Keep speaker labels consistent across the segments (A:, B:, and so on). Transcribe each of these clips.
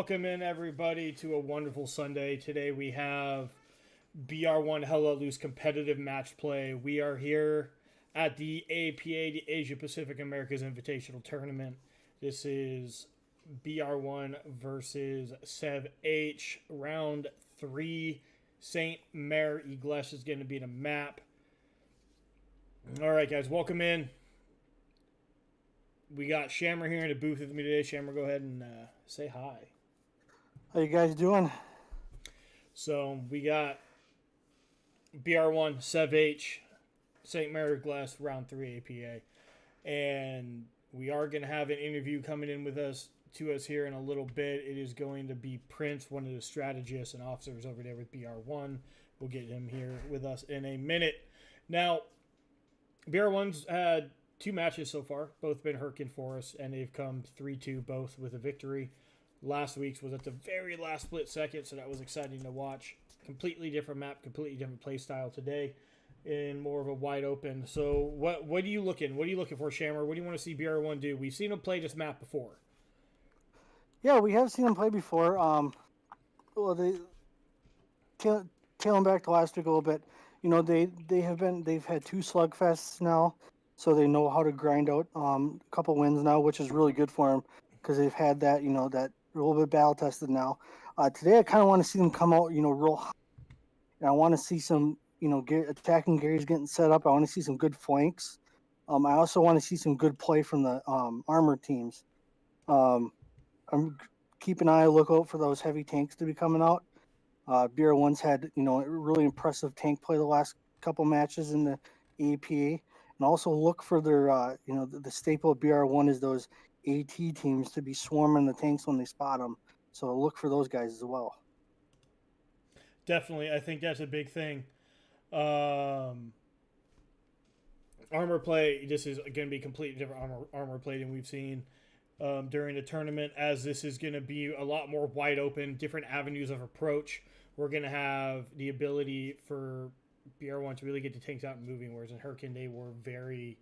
A: welcome in everybody to a wonderful Sunday. Today we have BR1 Hell Let Loose competitive match play. We are here at the APA, the Asia Pacific Americas Invitational Tournament. This is BR1 versus SEVH. Round 3. Sainte-Mère-Église is going to be the map. All right, guys, welcome in. We got Shammer here in the booth with me today. Shammer, go ahead and say hi.
B: How you guys doing?
A: So we got BR1, SEVH, Sainte-Mère-Église, round 3 APA. And we are going to have an interview coming in with us here in a little bit. It is going to be Prince, one of the strategists and officers over there with BR1. We'll get him here with us in a minute. Now, BR1's had 2 matches so far, both been Hurricane for us, and they've come 3-2, both with a victory. Last week's was at the very last split second, so that was exciting to watch. Completely different map, completely different play style today, in more of a wide open. So what are you looking? What are you looking for, Shammer? What do you want to see BR1 do? We've seen them play this map before.
B: Yeah, we have seen them play before. Well, they tailing back to last week a little bit. You know, they've had 2 slugfests now, so they know how to grind out a couple wins now, which is really good for them because they've had that, you know, that a little bit battle tested now. Today, I kind of want to see them come out, you know, real high. And I want to see some, you know, attacking Gary's getting set up. I want to see some good flanks. I also want to see some good play from the armor teams. I'm keep an eye lookout for those heavy tanks to be coming out. BR1's had, you know, really impressive tank play the last couple matches in the APA, and also look for their, you know, the staple of BR1 is those AT teams to be swarming the tanks when they spot them. So look for those guys as well.
A: Definitely, I think that's a big thing. Armor play, this is going to be completely different armor play than we've seen during the tournament, as this is going to be a lot more wide open, different avenues of approach. We're going to have the ability for BR1 to really get the tanks out and moving, whereas in Hurricane they were very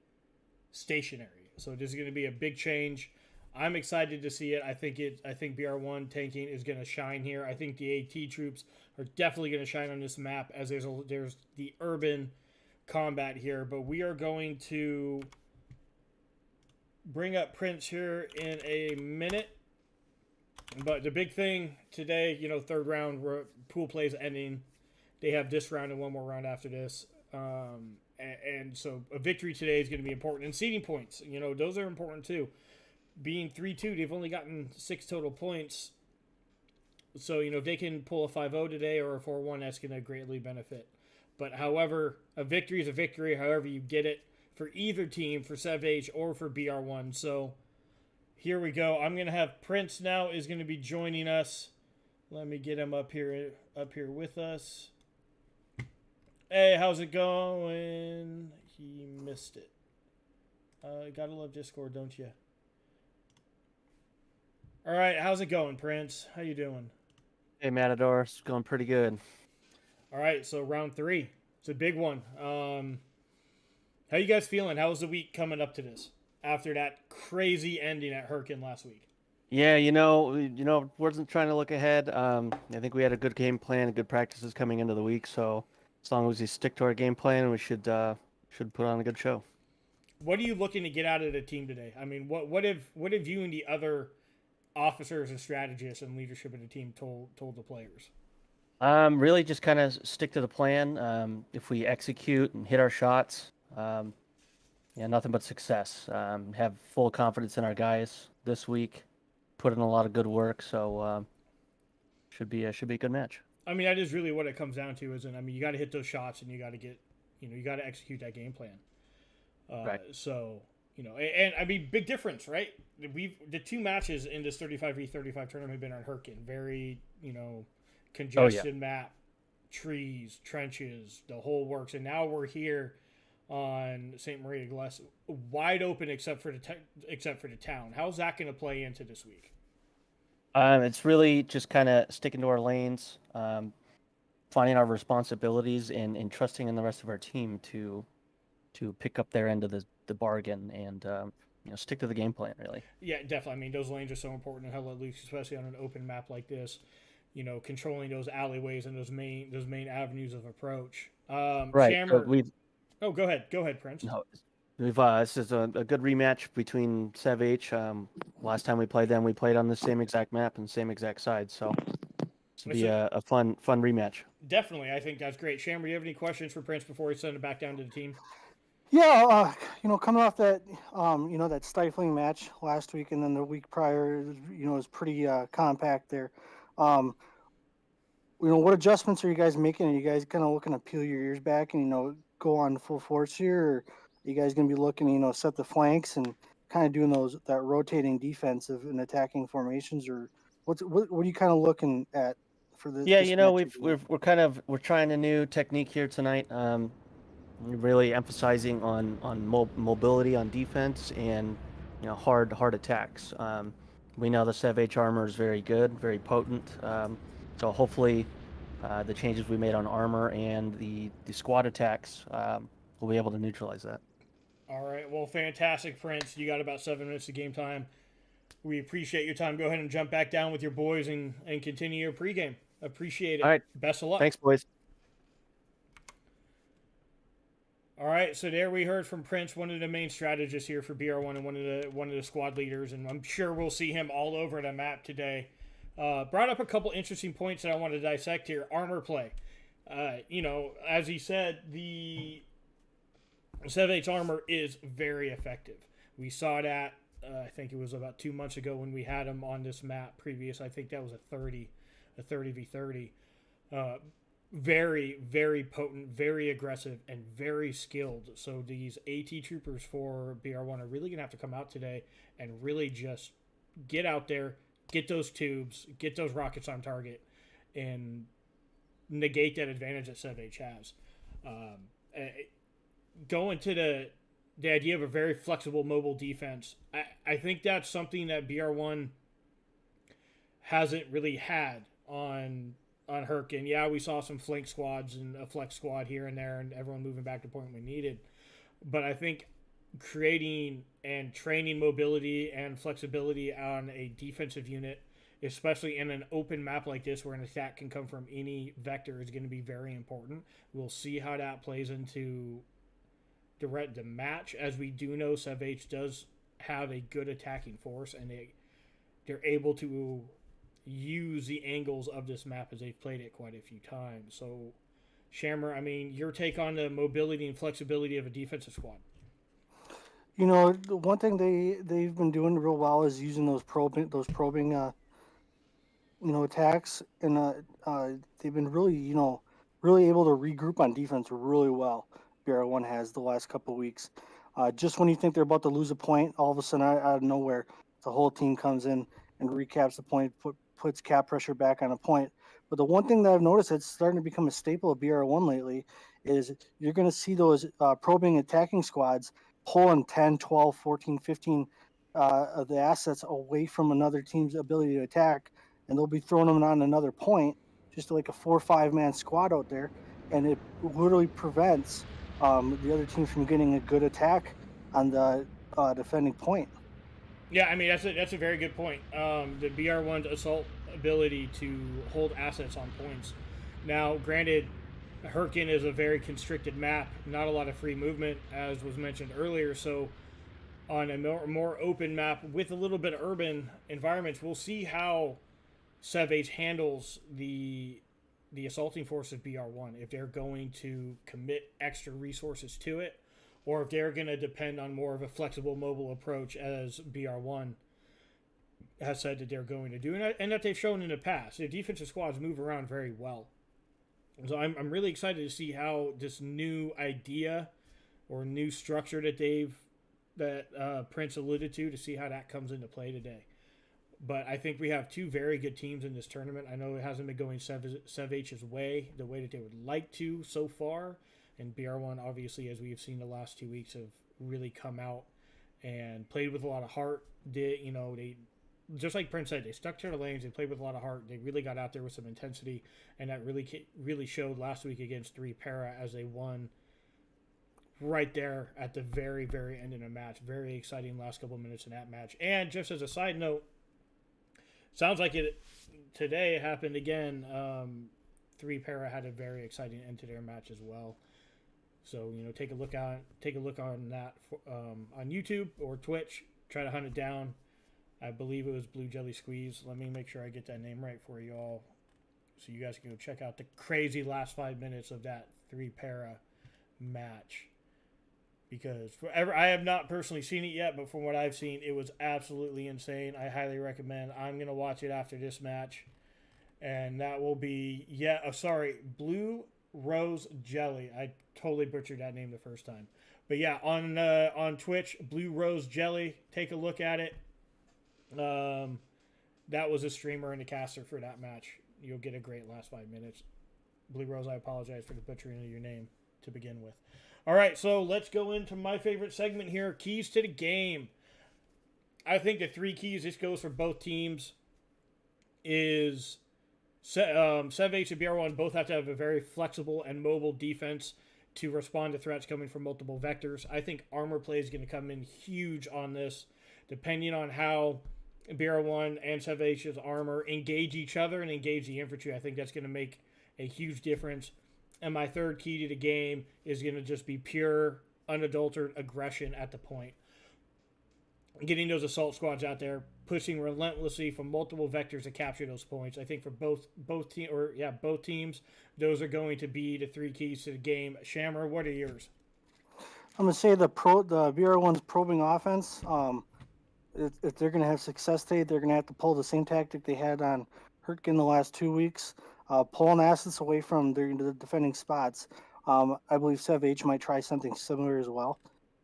A: stationary. So this is going to be a big change. I'm excited to see it. I think BR1 tanking is going to shine here. I think the AT troops are definitely going to shine on this map, as there's the urban combat here. But we are going to bring up Prince here in a minute. But the big thing today, you know, third round, pool plays ending. They have this round and one more round after this. And so a victory today is going to be important. And seeding points, you know, those are important too. Being 3-2, they've only gotten 6 total points. So, you know, if they can pull a 5-0 today or a 4-1, that's going to greatly benefit. But however, a victory is a victory, however you get it, for either team, for SEVH or for BR1. So here we go. I'm going to have Prince now is going to be joining us. Let me get him up here with us. Hey, how's it going? He missed it. Gotta love Discord, don't you? All right, how's it going, Prince? How you doing?
C: Hey, Matador, it's going pretty good.
A: All right, so round 3. It's a big one. How you guys feeling? How's the week coming up to this after that crazy ending at Hurricane last week?
C: Yeah, wasn't trying to look ahead. I think we had a good game plan and good practices coming into the week. So as long as we stick to our game plan, we should put on a good show.
A: What are you looking to get out of the team today? I mean, what have you and the other officers and strategists and leadership of the team told the players?
C: Really just kind of stick to the plan. If we execute and hit our shots, nothing but success. Have full confidence in our guys this week. Put in a lot of good work, so should be a good match.
A: I mean, that is really what it comes down to, isn't it? I mean, you got to hit those shots and you got to get, you got to execute that game plan.
C: Right.
A: So, and I mean, big difference, right? The 2 matches in this 35v35 tournament have been on Hurricane. Very, congested map, trees, trenches, the whole works. And now we're here on Sainte-Mère-Église, wide open except for the town. How's that going to play into this week?
C: It's really just kind of sticking to our lanes, finding our responsibilities, and trusting in the rest of our team to pick up their end of the bargain. And stick to the game plan, really.
A: Yeah, definitely. I mean, those lanes are so important in Hella Loose, especially on an open map like this. Controlling those alleyways and those main avenues of approach.
C: Right. So
A: Shammer.
C: we've
A: Oh, go ahead. Go ahead, Prince.
C: no, we've this is a good rematch between SEVH. Last time we played them, we played on the same exact map and same exact side. So this will be a fun rematch.
A: Definitely, I think that's great. Shammer, do you have any questions for Prince before we send it back down to the team?
B: Yeah, coming off that, that stifling match last week, and then the week prior, it was pretty compact there. Um, what adjustments are you guys making? Are you guys kind of looking to peel your ears back and go on full force here, or are you guys going to be looking, set the flanks and kind of doing that rotating defensive and attacking formations, or what are you kind of looking at for
C: Yeah,
B: this match?
C: we're trying a new technique here tonight. Really emphasizing on mobility on defense and hard attacks. We know the SEVH armor is very good, very potent. So hopefully, the changes we made on armor and the squad attacks will be able to neutralize that.
A: All right. Well, fantastic, Prince. You got about 7 minutes of game time. We appreciate your time. Go ahead and jump back down with your boys and continue your pregame. Appreciate it.
C: All right.
A: Best of luck.
C: Thanks, boys.
A: All right, so there we heard from Prince, one of the main strategists here for BR1 and one of the squad leaders, and I'm sure we'll see him all over the map today. Brought up a couple interesting points that I want to dissect here. Armor play. As he said, the SEVH armor is very effective. We saw that, I think it was about 2 months ago when we had him on this map previous. I think that was a 30v30. Very, very potent, very aggressive, and very skilled. So these AT troopers for BR1 are really going to have to come out today and really just get out there, get those tubes, get those rockets on target, and negate that advantage that SEVH has. Going to the idea of a very flexible mobile defense, I think that's something that BR1 hasn't really had on Herkin. Yeah, we saw some flank squads and a flex squad here and there and everyone moving back to point we needed. But I think creating and training mobility and flexibility on a defensive unit, especially in an open map like this where an attack can come from any vector, is going to be very important. We'll see how that plays into the match. As we do know, SEVH does have a good attacking force, and they're able to use the angles of this map as they've played it quite a few times. So, Shammer, I mean, your take on the mobility and flexibility of a defensive squad.
B: The one thing they've been doing real well is using those probing attacks, and they've been really really able to regroup on defense really well. BR1 has the last couple of weeks. Just when you think they're about to lose a point, all of a sudden out of nowhere, the whole team comes in and recaps the point, puts cap pressure back on a point. But the one thing that I've noticed that's starting to become a staple of BR1 lately is you're going to see those probing attacking squads pulling 10, 12, 14, 15 of the assets away from another team's ability to attack, and they'll be throwing them on another point, just like a 4 or 5 man squad out there, and it literally prevents the other team from getting a good attack on the defending point.
A: Yeah, I mean, that's a very good point. The BR1's assault ability to hold assets on points. Now, granted, Herkin is a very constricted map, not a lot of free movement, as was mentioned earlier. So, on a more open map with a little bit of urban environments, we'll see how SEVH handles the assaulting force of BR1. If they're going to commit extra resources to it, or if they're going to depend on more of a flexible mobile approach, as BR1 has said that they're going to do, and that they've shown in the past. Their defensive squads move around very well. So I'm really excited to see how this new idea or new structure that Prince alluded to see how that comes into play today. But I think we have two very good teams in this tournament. I know it hasn't been going SEVH's way, the way that they would like to so far. And BR1, obviously, as we have seen the last 2 weeks, have really come out and played with a lot of heart. They, just like Prince said, they stuck to their lanes. They played with a lot of heart. They really got out there with some intensity, and that really showed last week against 3 Para as they won right there at the very, very end of the match. Very exciting last couple of minutes in that match. And just as a side note, sounds like it today happened again. 3 Para had a very exciting end to their match as well. So take a look on that on YouTube or Twitch. Try to hunt it down. I believe it was Blue Jelly Squeeze. Let me make sure I get that name right for you all, so you guys can go check out the crazy last 5 minutes of that 3 Para match. Because I have not personally seen it yet, but from what I've seen, it was absolutely insane. I highly recommend. I'm gonna watch it after this match, and that will be Blue Rose Jelly. I totally butchered that name the first time, but yeah, on Twitch, Blue Rose Jelly. Take a look at it. That was a streamer and a caster for that match. You'll get a great last 5 minutes. Blue Rose, I apologize for the butchering of your name to begin with. All right, so let's go into my favorite segment here, keys to the game. I think the 3 keys, this goes for both teams, is SEVH and BR1 both have to have a very flexible and mobile defense to respond to threats coming from multiple vectors. I think armor play is going to come in huge on this, depending on how BR1 and SEVH's armor engage each other and engage the infantry. I think that's going to make a huge difference. And my third key to the game is going to just be pure, unadulterated aggression at the point. Getting those assault squads out there, pushing relentlessly from multiple vectors to capture those points. I think for both teams, those are going to be the 3 keys to the game. Shammer, what are yours?
B: I'm gonna say the BR1's probing offense. If they're gonna have success today, they're gonna have to pull the same tactic they had on Hurtgen the last 2 weeks, pulling assets away from the defending spots. I believe SEVH might try something similar as well.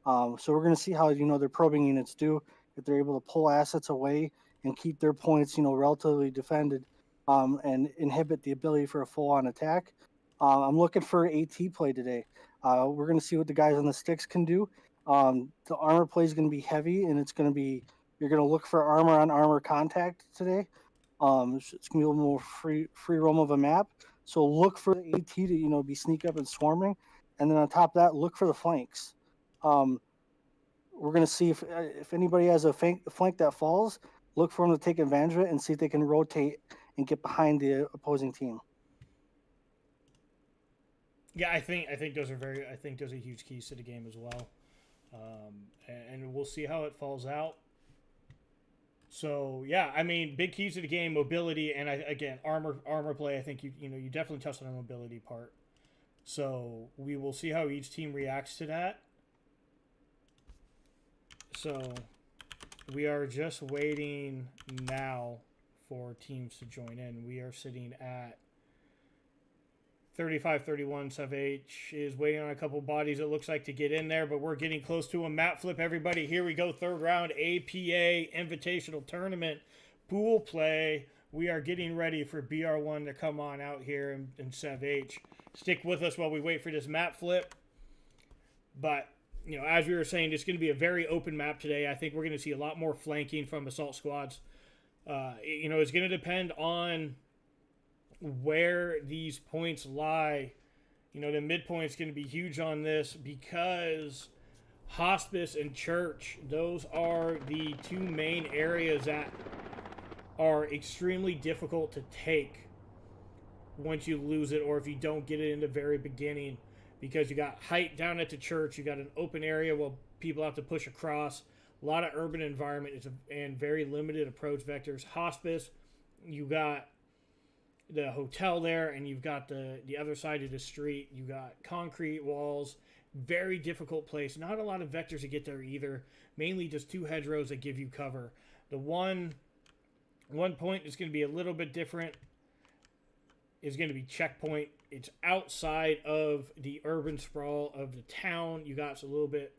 B: So we're going to see how their probing units do, if they're able to pull assets away and keep their points relatively defended, and inhibit the ability for a full-on attack. I'm looking for AT play today. We're going to see what the guys on the sticks can do. The armor play is going to be heavy, and you're going to look for armor on armor contact today. It's going to be a little more free roam of a map. So look for the AT to be sneak up and swarming, and then on top of that, look for the flanks. We're going to see if anybody has a flank that falls, look for them to take advantage of it and see if they can rotate and get behind the opposing team.
A: Yeah, I think those are huge keys to the game as well, and we'll see how it falls out. So yeah, I mean, big keys to the game: mobility and again armor play. I think you definitely touched on the mobility part. So we will see how each team reacts to that. So we are just waiting now for teams to join in. We are sitting at 35-31. SEVH is waiting on a couple bodies, it looks like, to get in there, but we're getting close to a map flip, everybody. Here we go, third round, APA Invitational Tournament pool play. We are getting ready for BR1 to come on out here in SEVH. Stick with us while we wait for this map flip. But as we were saying, it's going to be a very open map today. I think we're going to see a lot more flanking from assault squads. It's going to depend on where these points lie. The midpoint is going to be huge on this because hospice and church, those are the 2 main areas that are extremely difficult to take once you lose it, or if you don't get it in the very beginning. Because you got height down at the church, you got an open area where people have to push across, a lot of urban environment and very limited approach vectors. Hospice, you got the hotel there, and you've got the other side of the street. You got concrete walls, very difficult place. Not a lot of vectors to get there either. Mainly just 2 hedgerows that give you cover. The one point is going to be a little bit different. Is going to be checkpoint. It's outside of the urban sprawl of the town. You got a little bit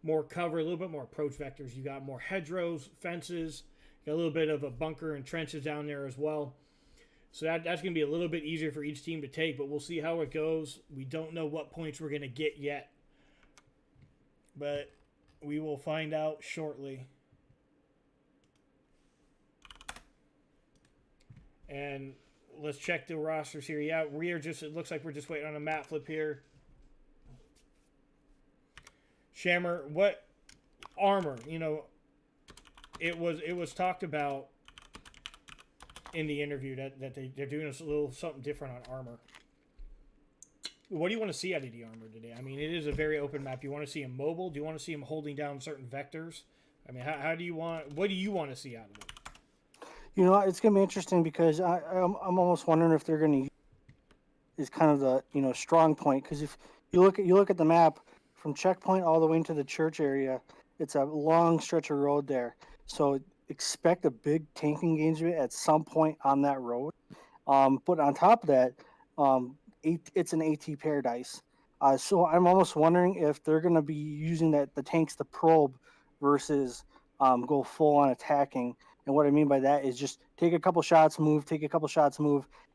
A: more cover, a little bit more approach vectors. You got more hedgerows, fences. You got a little bit of a bunker and trenches down there as well. So that's going to be a little bit easier for each team to take, but we'll see how it goes. We don't know what points we're going to get yet, but we will find out shortly. And let's check the rosters here. Yeah, it looks like we're just waiting on a map flip here. Shammer, what armor? It was talked about in the interview that they're doing a little something different on armor. What do you want to see out of the armor today? I mean, it is a very open map. Do you want to see him mobile? Do you want to see him holding down certain vectors? I mean, what do you want to see out of it?
B: It's going to be interesting because I'm almost wondering if they're going to use is kind of the strong point, because if you look at the map from checkpoint all the way into the church area, it's a long stretch of road there. So expect a big tank engagement at some point on that road. But on top of that, it's an AT paradise. So I'm almost wondering if they're going to be using the tanks to probe versus go full on attacking. And what I mean by that is just take a couple shots, move,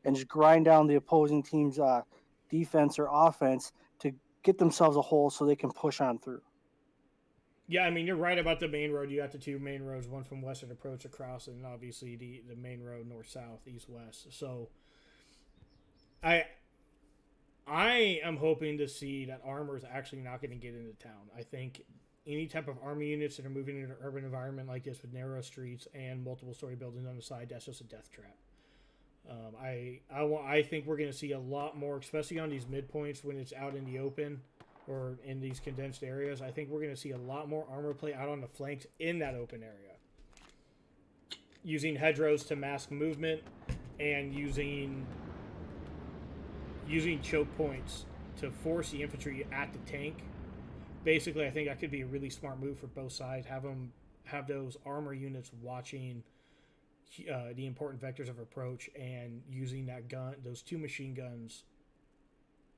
B: and just grind down the opposing team's defense or offense to get themselves a hole so they can push on through.
A: Yeah, I mean, you're right about the main road. You got the two main roads, one from western approach across, and obviously the main road north-south, east-west. So I am hoping to see that armor is actually not going to get into town. I think any type of army units that are moving into an urban environment like this with narrow streets and multiple story buildings on the side, that's just a death trap. I think we're going to see a lot more, especially on these midpoints when it's out in the open or in these condensed areas. I think we're going to see a lot more armor play out on the flanks in that open area, using hedgerows to mask movement and using choke points to force the infantry at the tank. Basically, I think that could be a really smart move for both sides. Have those armor units watching the important vectors of approach and using those two machine guns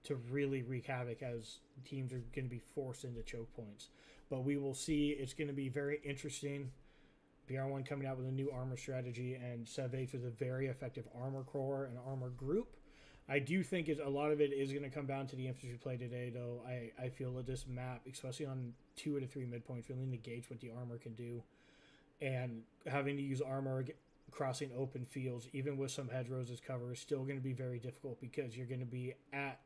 A: to really wreak havoc as teams are going to be forced into choke points. But we will see. It's going to be very interesting. BR1 coming out with a new armor strategy, and SEVH with a very effective armor core and armor group. I do think a lot of it is going to come down to the infantry play today, though. I feel that this map, especially on 2 of the 3 midpoints, really negates what the armor can do. And having to use armor crossing open fields, even with some hedgerows as cover, is still going to be very difficult because you're going to be at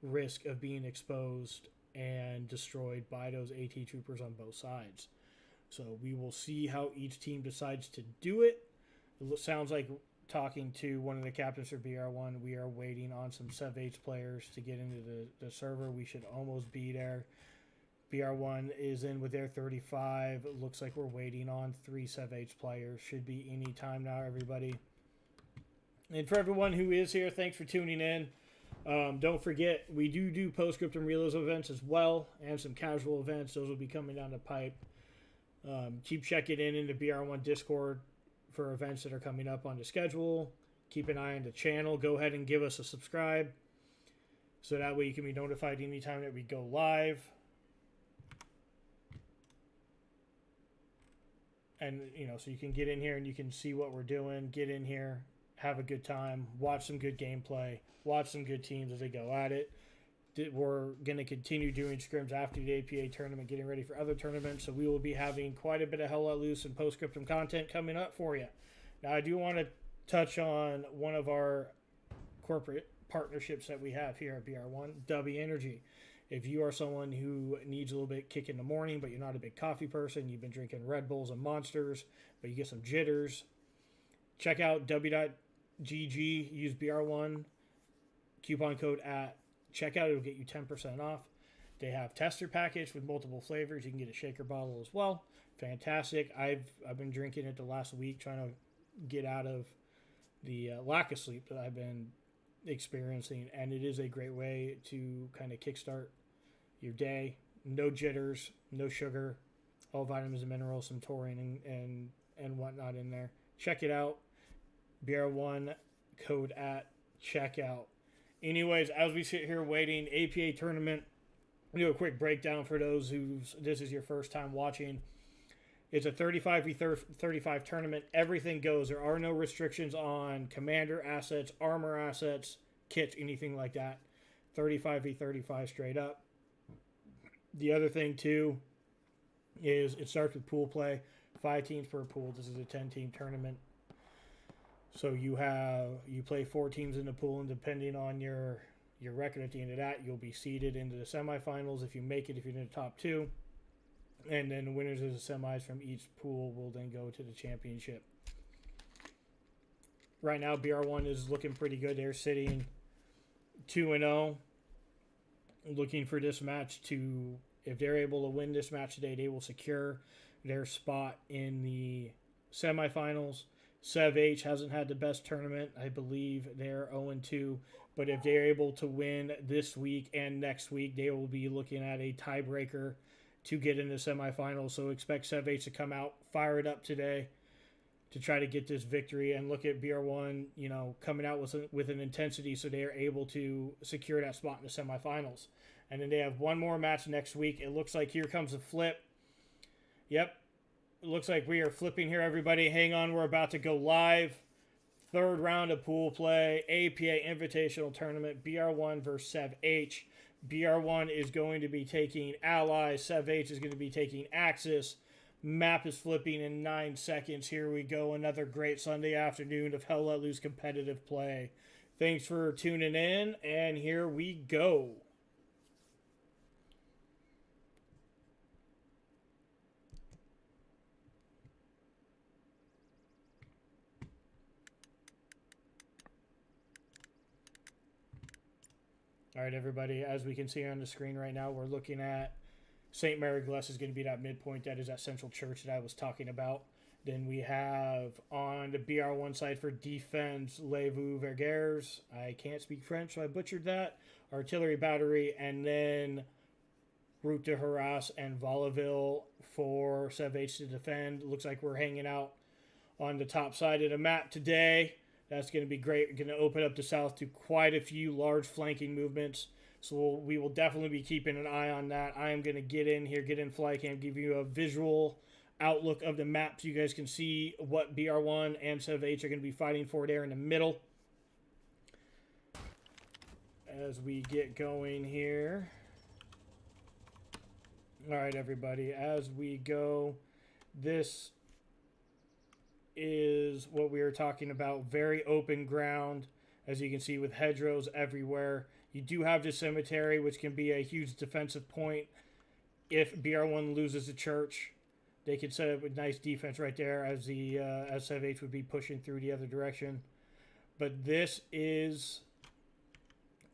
A: risk of being exposed and destroyed by those AT troopers on both sides. So we will see how each team decides to do it. It sounds like, talking to one of the captains for BR1, we are waiting on some SEVH players to get into the server. We should almost be there. BR1 is in with their 35. It looks like we're waiting on 3 SEVH players. Should be any time now, everybody. And for everyone who is here, thanks for tuning in. Don't forget, we do post-scriptum realism events as well, and some casual events. Those will be coming down the pipe. Keep checking in the BR1 Discord for events that are coming up on the schedule. Keep an eye on the channel. Go ahead and give us a subscribe so that way you can be notified anytime that we go live. And, so you can get in here and you can see what we're doing. Get in here, have a good time, watch some good gameplay, watch some good teams as they go at it. We're going to continue doing scrims after the APA tournament, getting ready for other tournaments. So we will be having quite a bit of Hell Let Loose and post-scriptum content coming up for you. Now, I do want to touch on one of our corporate partnerships that we have here at BR1, W Energy. If you are someone who needs a little bit kick in the morning, but you're not a big coffee person, you've been drinking Red Bulls and Monsters, but you get some jitters, check out w.gg, use BR1, coupon code at checkout. It'll get you 10% off. They have tester package with multiple flavors. You can get a shaker bottle as well. Fantastic. I've been drinking it the last week, trying to get out of the lack of sleep that I've been experiencing, and it is a great way to kind of kickstart your day. No jitters, no sugar, all vitamins and minerals, some taurine and whatnot in there. Check it out. BR1 code at checkout. Anyways, as we sit here waiting, APA tournament, I'll do a quick breakdown for those this is your first time watching. It's a 35v35 tournament. Everything goes. There are no restrictions on commander assets, armor assets, kits, anything like that. 35v35 straight up. The other thing, too, is it starts with pool play. 5 teams per pool. This is a 10-team tournament. So you play 4 teams in the pool, and depending on your record at the end of that, you'll be seeded into the semifinals if you make it, if you're in the top 2. And then the winners of the semis from each pool will then go to the championship. Right now, BR1 is looking pretty good. They're sitting 2-0. Looking for this match to, if they're able to win this match today, they will secure their spot in the semifinals. SEVH hasn't had the best tournament. I believe they're 0-2. But if they're able to win this week and next week, they will be looking at a tiebreaker to get into semifinals. So expect SEVH to come out fired up today to try to get this victory, and look at BR1, coming out with an intensity so they are able to secure that spot in the semifinals. And then they have one more match next week. It looks like here comes a flip. Yep. It looks like we are flipping here, everybody. Hang on, we're about to go live. Third round of pool play, APA Invitational Tournament, BR1 versus SEVH. BR1 is going to be taking Allies. SEVH is going to be taking Axis. Map is flipping in 9 seconds. Here we go. Another great Sunday afternoon of Hell Let Loose competitive play. Thanks for tuning in, and here we go. All right, everybody. As we can see on the screen right now, we're looking at Sainte-Mère-Église is going to be that midpoint. That is that central church that I was talking about. Then we have on the BR1 side for defense, Les Vergers. I can't speak French, so I butchered that. Artillery battery, and then Route de Harass and Volaville for SEVH to defend. Looks like we're hanging out on the top side of the map today. That's going to be great. Going to open up the south to quite a few large flanking movements. So we will definitely be keeping an eye on that. I am going to get in here, get in Flycam, give you a visual outlook of the map so you guys can see what BR1 and SEVH are going to be fighting for there in the middle. As we get going here. All right, everybody. As we go, this is what we were talking about. Very open ground, as you can see, with hedgerows everywhere. You do have the cemetery, which can be a huge defensive point. If BR1 loses a church, they could set up a nice defense right there as the SEVH would be pushing through the other direction. But this is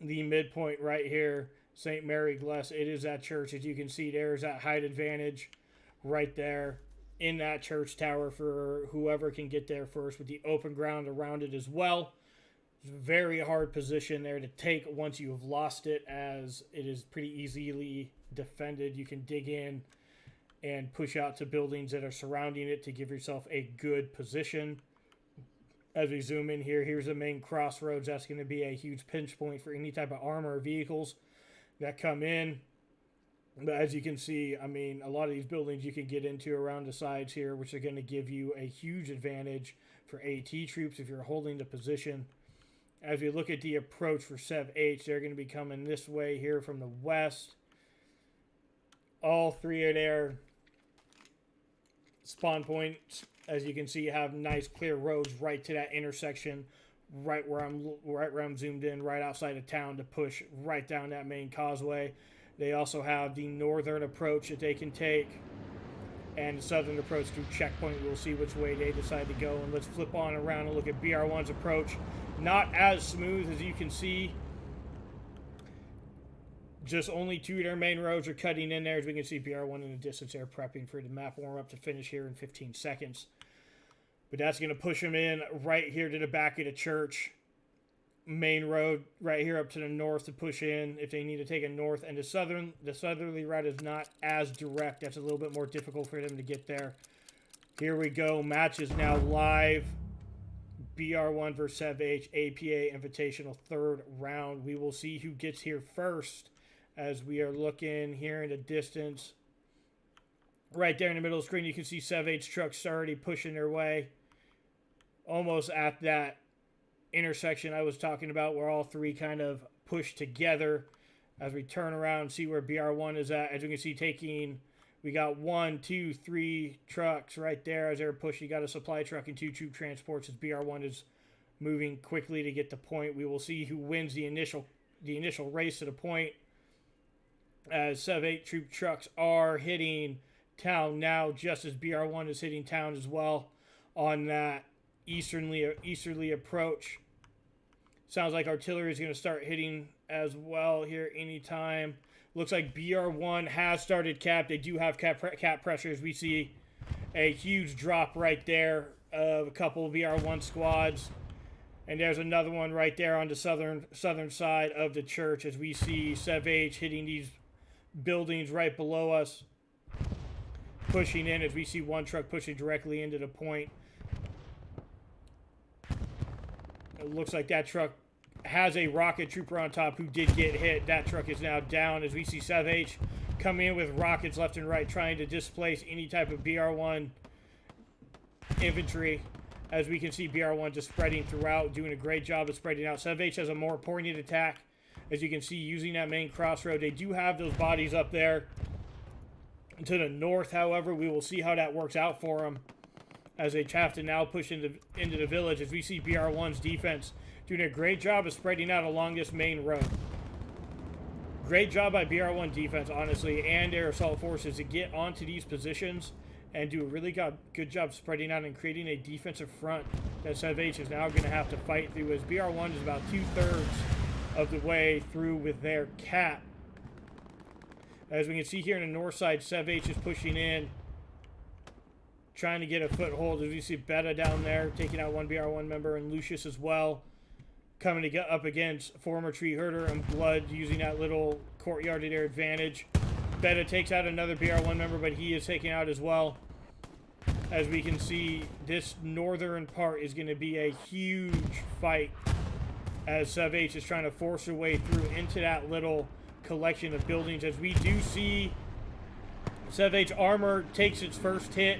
A: the midpoint right here, Sainte-Mère-Église. It is that church. As you can see, there's that height advantage right there in that church tower for whoever can get there first, with the open ground around it as well. It's a very hard position there to take once you have lost it, as it is pretty easily defended. You can dig in and push out to buildings that are surrounding it to give yourself a good position. As we zoom in here, here's the main crossroads. That's going to be a huge pinch point for any type of armor or vehicles that come in. But as you can see, I mean, a lot of these buildings you can get into around the sides here, which are going to give you a huge advantage for AT troops if you're holding the position. As we look at the approach for SEVH, they're going to be coming this way here from the west. All three of their spawn points, as you can see, have nice clear roads right to that intersection, right where I'm zoomed in, right outside of town, to push right down that main causeway. They also have the northern approach that they can take, and the southern approach through checkpoint. We'll see which way they decide to go. And let's flip on around and look at BR1's approach. Not as smooth as you can see. Just only 2 of their main roads are cutting in there. As we can see, BR1 in the distance there prepping for the map warm-up to finish here in 15 seconds. But that's going to push them in right here to the back of the church. Main road right here up to the north to push in if they need to take a north. And the southerly route is not as direct. That's a little bit more difficult for them to get there. Here we go. Match is now live. BR1 versus SEVH, APA Invitational, third round. We will see who gets here first, as we are looking here in the distance. Right there in the middle of the screen, you can see SEVH trucks already pushing their way. Almost at that intersection I was talking about, where all three kind of push together. As we turn around and see where BR1 is at, as you can see, we got 1, 2, 3 trucks right there as they're pushing. You got a supply truck and 2 troop transports as BR1 is moving quickly to get the point. We will see who wins the initial race to the point, as SEVH troop trucks are hitting town now, just as BR1 is hitting town as well on that easterly approach. Sounds like artillery is going to start hitting as well here anytime. Looks like BR1 has started cap. They do have cap pressures. We see a huge drop right there of a couple of BR1 squads. And there's another one right there on the southern side of the church as we see SEVH hitting these buildings right below us. Pushing in as we see one truck pushing directly into the point. It looks like that truck has a rocket trooper on top who did get hit. That truck is now down as we see SEVH come in with rockets left and right trying to displace any type of BR1 infantry. As we can see BR1 just spreading throughout, doing a great job of spreading out. SEVH has a more poignant attack. As you can see, using that main crossroad. They do have those bodies up there to the north, however. We will see how that works out for them as they have to now push into the village. As we see BR1's defense doing a great job of spreading out along this main road. Great job by BR1 defense, honestly, and their assault forces to get onto these positions and do a really good job spreading out and creating a defensive front that SEVH is now going to have to fight through, as BR1 is about 2/3 of the way through with their cap. As we can see here on the north side, SEVH is pushing in, trying to get a foothold. As we see Beta down there taking out one BR1 member, and Lucius as well coming to get up against former tree herder and Blood using that little courtyard to their advantage. Beta takes out another BR1 member, but he is taken out as well. As we can see, this northern part is going to be a huge fight as SEVH is trying to force their way through into that little collection of buildings. As we do see SEVH armor takes its first hit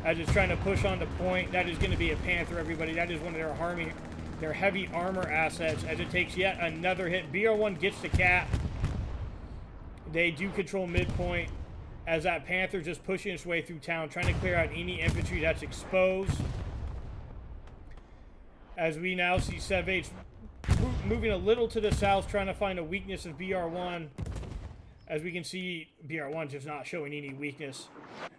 A: as it's trying to push on the point. That is going to be a Panther, everybody. That is one of their heavy armor assets as it takes yet another hit. BR1 gets the cap. They do control midpoint as that Panther just pushing its way through town, trying to clear out any infantry that's exposed. As we now see SEVH moving a little to the south, trying to find a weakness of BR1. As we can see, BR1 just not showing any weakness,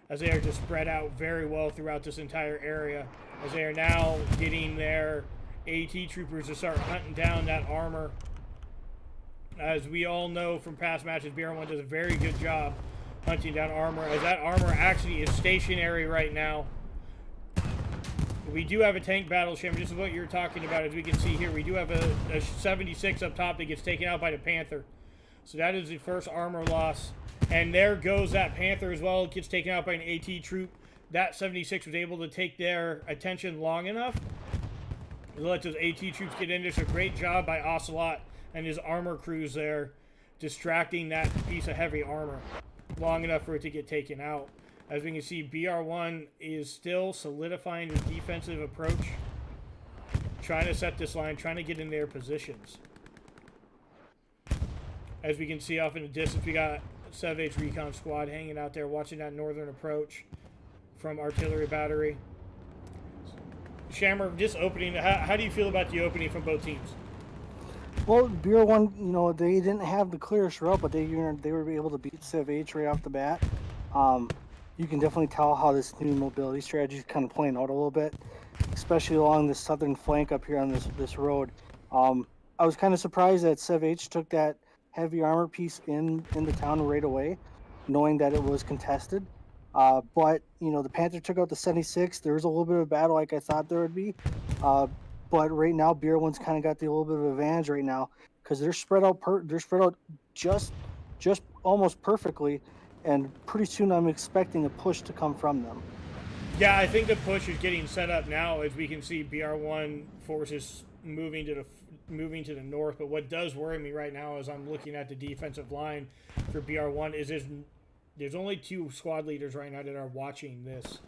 A: as they are just spread out very well throughout this entire area. As they are now getting their AT troopers to start hunting down that armor. As we all know from past matches, BR1 does a very good job hunting down armor, as that armor actually is stationary right now. We do have a tank battle, Shim. This is what you're talking about. As we can see here, we do have a 76 up top that gets taken out by the Panther. So that is the first armor loss. And there goes that Panther as well. It gets taken out by an AT troop. That 76 was able to take their attention long enough to let those AT troops get in. There's a great job by Ocelot and his armor crews there, distracting that piece of heavy armor long enough for it to get taken out. As we can see, BR1 is still solidifying the defensive approach, trying to set this line, trying to get in their positions. As we can see off in the distance, we got SEVH Recon Squad hanging out there watching that northern approach from artillery battery. Shammer, this opening, how do you feel about the opening from both teams?
B: Well, BR1, they didn't have the clearest route, but they were able to beat SEVH right off the bat. You can definitely tell how this new mobility strategy is kind of playing out a little bit, especially along the southern flank up here on this road. I was kind of surprised that SEVH took that heavy armor piece in the town right away, knowing that it was contested. But the Panther took out the 76. There was a little bit of battle like I thought there would be. But right now, BR1's kind of got the little bit of advantage right now because they're spread out. They're spread out just almost perfectly, and pretty soon I'm expecting a push to come from them.
A: Yeah, I think the push is getting set up now, as we can see BR1 forces moving to the north. But what does worry me right now, as I'm looking at the defensive line for BR1, is there's only 2 squad leaders right now that are watching this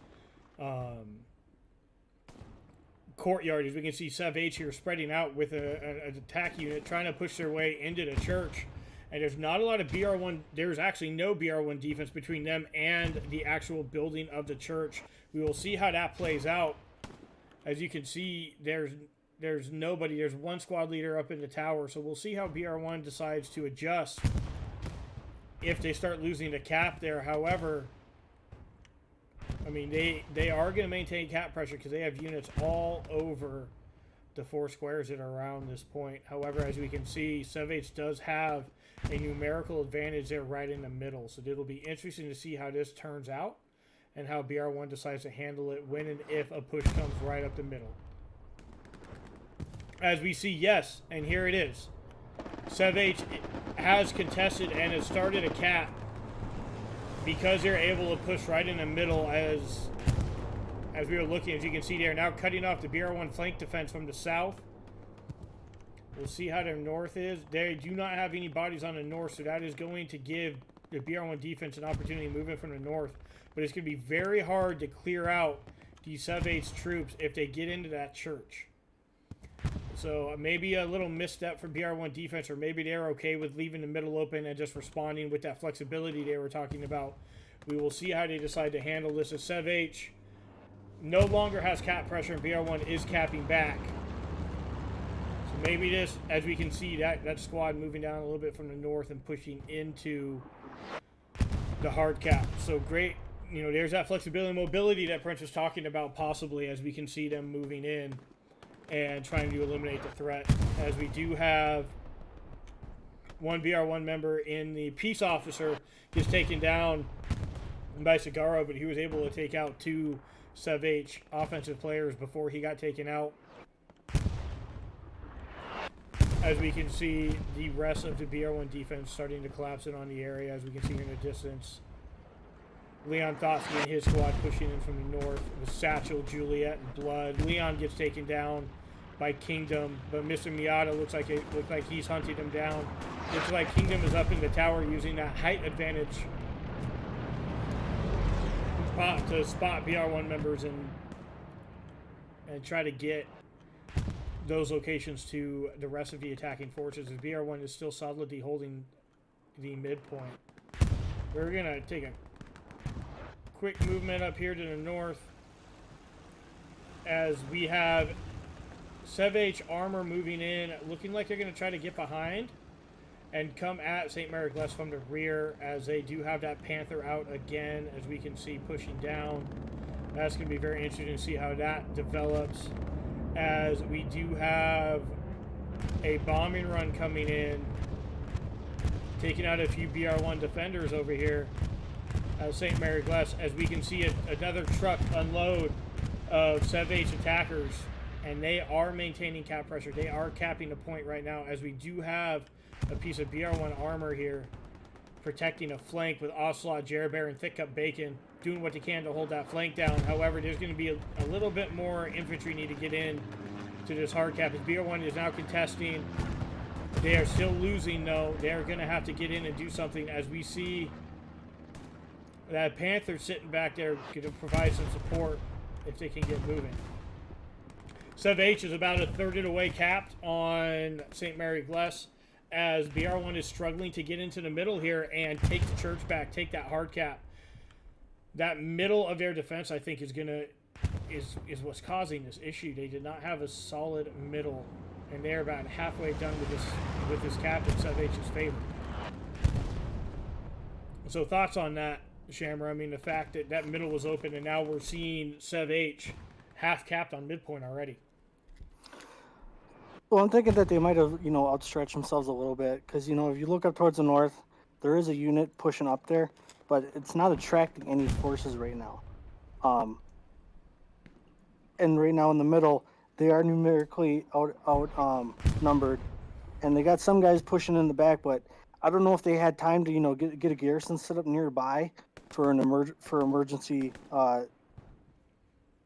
A: courtyard. As we can see SEVH here spreading out with an attack unit trying to push their way into the church, and there's not a lot of BR1. There's actually no BR1 defense between them and the actual building of the church. We will see how that plays out. As you can see, there's nobody. There's 1 squad leader up in the tower, so we'll see how BR1 decides to adjust if they start losing the cap there. However, I mean, they are going to maintain cap pressure because they have units all over the 4 squares that are around this point. However, as we can see, SEVH does have a numerical advantage there right in the middle. So it'll be interesting to see how this turns out and how BR1 decides to handle it when and if a push comes right up the middle. As we see, yes, and here it is. SEVH has contested and has started a cap because they're able to push right in the middle as we were looking. As you can see, they're now cutting off the BR1 flank defense from the south. We'll see how their north is. They do not have any bodies on the north, so that is going to give the BR1 defense an opportunity to move in from the north. But it's going to be very hard to clear out these SEVH troops if they get into that church. So maybe a little misstep for BR1 defense, or maybe they're okay with leaving the middle open and just responding with that flexibility they were talking about. We will see how they decide to handle this, as SEVH no longer has cap pressure and BR1 is capping back. So maybe this, as we can see, that squad moving down a little bit from the north and pushing into the hard cap. So great, you know, there's that flexibility and mobility that Prince was talking about, possibly, as we can see them moving in and trying to eliminate the threat. As we do have one BR1 member in the peace officer gets taken down by Sagaro, but he was able to take out 2 SEVH offensive players before he got taken out. As we can see, the rest of the BR1 defense starting to collapse in on the area, as we can see here in the distance. Leon Thotsky and his squad pushing in from the north with Satchel, Juliet, and Blood. Leon gets taken down by Kingdom, but Mr. Miata looks like he's hunting him down. Looks like Kingdom is up in the tower using that height advantage to spot BR1 members and try to get those locations to the rest of the attacking forces, as BR1 is still solidly holding the midpoint. We're going to take a quick movement up here to the north as we have SEVH armor moving in, looking like they're going to try to get behind and come at Sainte-Mère-Église from the rear, as they do have that Panther out again, as we can see, pushing down. That's going to be very interesting to see how that develops, as we do have a bombing run coming in, taking out a few BR1 defenders over here at Sainte-Mère-Église, as we can see another truck unload of SEVH attackers, and they are maintaining cap pressure. They are capping the point right now, as we do have a piece of BR1 armor here protecting a flank with Ocelot, Jerbear, and Thick Cup Bacon doing what they can to hold that flank down. However, there's going to be a little bit more infantry need to get in to this hard cap, as BR1 is now contesting. They are still losing, though. They're going to have to get in and do something, as we see that Panther sitting back there going to provide some support if they can get moving. SEVH is about a third of the way capped on Sainte-Mère-Église, as BR1 is struggling to get into the middle here and take the church back, take that hard cap. That middle of their defense, I think, is what's causing this issue. They did not have a solid middle, and they're about halfway done with this cap in SEVH's favor. So thoughts on that, Shamra? I mean, the fact that that middle was open, and now we're seeing SEVH half capped on midpoint already.
B: Well, I'm thinking that they might have, outstretched themselves a little bit, because, if you look up towards the north, there is a unit pushing up there, but it's not attracting any forces right now. And right now in the middle, they are numerically outnumbered, and they got some guys pushing in the back, but I don't know if they had time to, get a garrison set up nearby for an emergency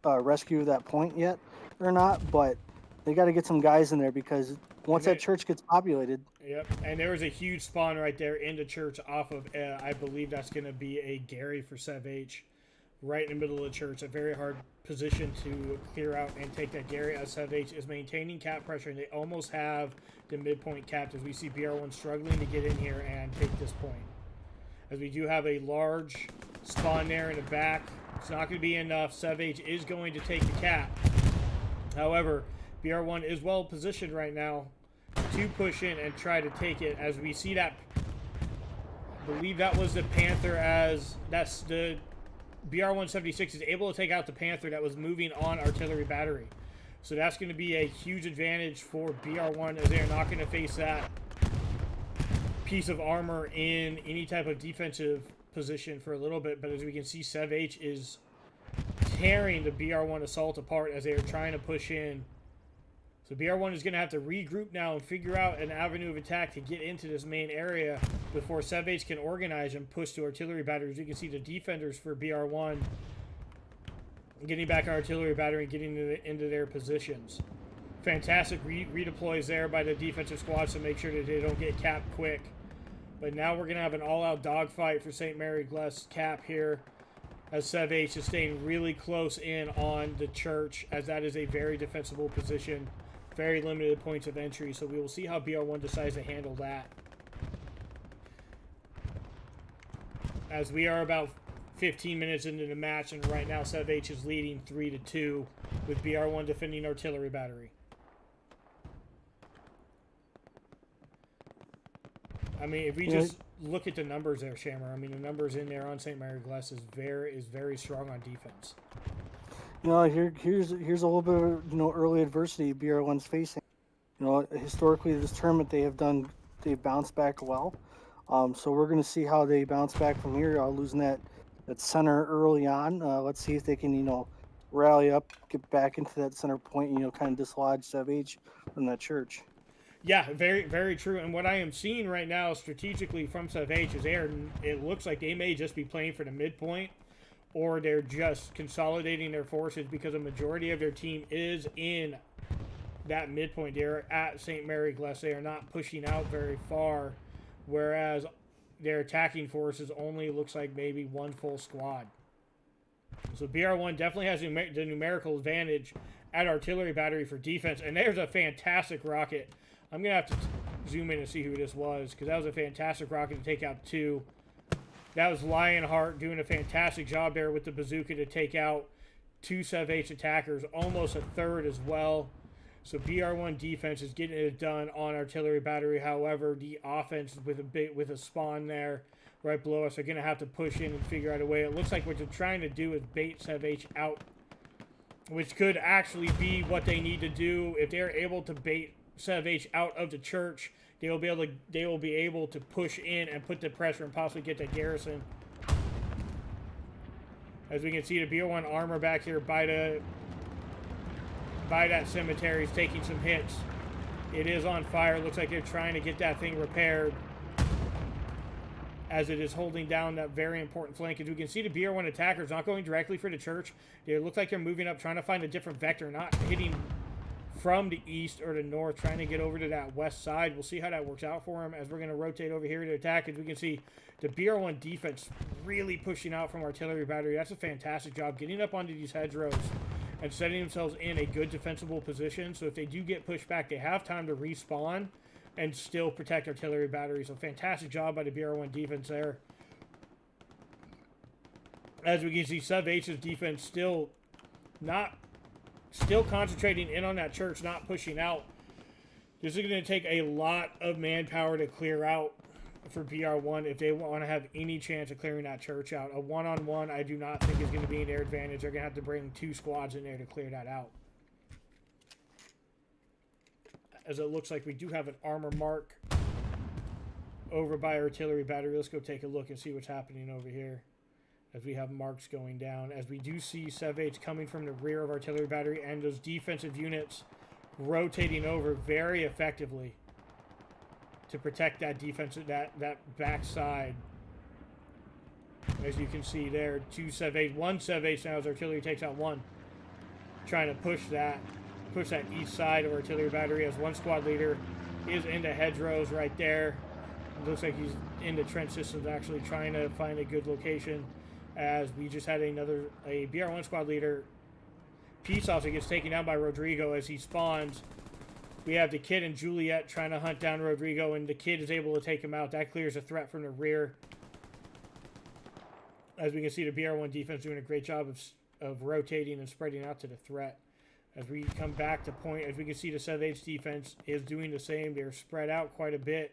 B: rescue at that point yet or not, but they got to get some guys in there, because once that church gets populated.
A: Yep, and there was a huge spawn right there in the church off of, I believe that's going to be a Gary for SEVH, right in the middle of the church. A very hard position to clear out and take that Gary, as SEVH is maintaining cap pressure, and they almost have the midpoint capped, as we see BR1 struggling to get in here and take this point. As we do have a large spawn there in the back. It's not going to be enough. SEVH is going to take the cap. However, BR1 is well positioned right now to push in and try to take it, as we see that. I believe that was the Panther, as that's the BR-176 is able to take out the Panther that was moving on artillery battery. So that's going to be a huge advantage for BR1 as they are not going to face that piece of armor in any type of defensive position for a little bit. But as we can see, SEVH is tearing the BR1 assault apart as they are trying to push in. So BR1 is going to have to regroup now and figure out an avenue of attack to get into this main area before SEVH can organize and push to artillery batteries. You can see the defenders for BR1 getting back our artillery battery and getting into their positions. Fantastic redeploys there by the defensive squads to make sure that they don't get capped quick. But now we're going to have an all-out dogfight for Sainte-Mère-Église cap here, as SEVH is staying really close in on the church, as that is a very defensible position. Very limited points of entry, so we will see how BR1 decides to handle that. As we are about 15 minutes into the match, and right now SEVH is leading 3-2 with BR1 defending artillery battery. I mean, if we just look at the numbers there, Shammer, I mean, the numbers in there on Sainte-Mère-Église is very strong on defense.
B: You know, here's a little bit of, early adversity BR1's facing. You know, historically this tournament they've bounced back well. So we're going to see how they bounce back from here, losing that center early on. Let's see if they can, rally up, get back into that center point, kind of dislodge SEVH from that church.
A: Yeah, very, very true. And what I am seeing right now strategically from SEVH is it looks like they may just be playing for the midpoint, or they're just consolidating their forces because a majority of their team is in that midpoint. They're at Sainte-Mère-Église. They are not pushing out very far, whereas their attacking forces only looks like maybe one full squad. So BR1 definitely has the numerical advantage at artillery battery for defense. And there's a fantastic rocket. I'm going to have to zoom in and see who this was, because that was a fantastic rocket to take out 2. That was Lionheart doing a fantastic job there with the bazooka to take out 2 SEVH attackers, almost a third as well. So BR1 defense is getting it done on artillery battery. However, the offense with a spawn there right below us are going to have to push in and figure out a way. It looks like what they're trying to do is bait SEVH out, which could actually be what they need to do. If they're able to bait SEVH out of the church, they will be able to push in and put the pressure and possibly get that garrison. As we can see, the BR1 armor back here by that cemetery is taking some hits. It is on fire. Looks like they're trying to get that thing repaired, as it is holding down that very important flank. As we can see, the BR1 attackers not going directly for the church. They look like they're moving up, trying to find a different vector, not hitting from the east or the north, trying to get over to that west side. We'll see how that works out for them as we're going to rotate over here to attack. As we can see, the BR1 defense really pushing out from artillery battery. That's a fantastic job getting up onto these hedgerows and setting themselves in a good defensible position. So if they do get pushed back, they have time to respawn and still protect artillery battery. So fantastic job by the BR1 defense there. As we can see, SEVH's defense still concentrating in on that church, not pushing out. This is going to take a lot of manpower to clear out for BR1 if they want to have any chance of clearing that church out. A one-on-one, I do not think is going to be in their advantage. They're going to have to bring 2 squads in there to clear that out. As it looks like we do have an armor mark over by artillery battery. Let's go take a look and see what's happening over here, as we have marks going down. As we do see SEVH coming from the rear of artillery battery, and those defensive units rotating over very effectively to protect that defensive, that back side. As you can see there, 2 SEVH, 1 SEVH now as artillery takes out 1. Trying to push that east side of artillery battery, as 1 squad leader is into hedgerows right there. It looks like he's into trench systems, actually trying to find a good location. As we just had a BR1 squad leader, Peace Officer, gets taken down by Rodrigo as he spawns. We have the Kid and Juliet trying to hunt down Rodrigo, and the Kid is able to take him out. That clears a threat from the rear. As we can see, the BR1 defense doing a great job of rotating and spreading out to the threat. As we come back to point, as we can see, the SEVH defense is doing the same. They're spread out quite a bit.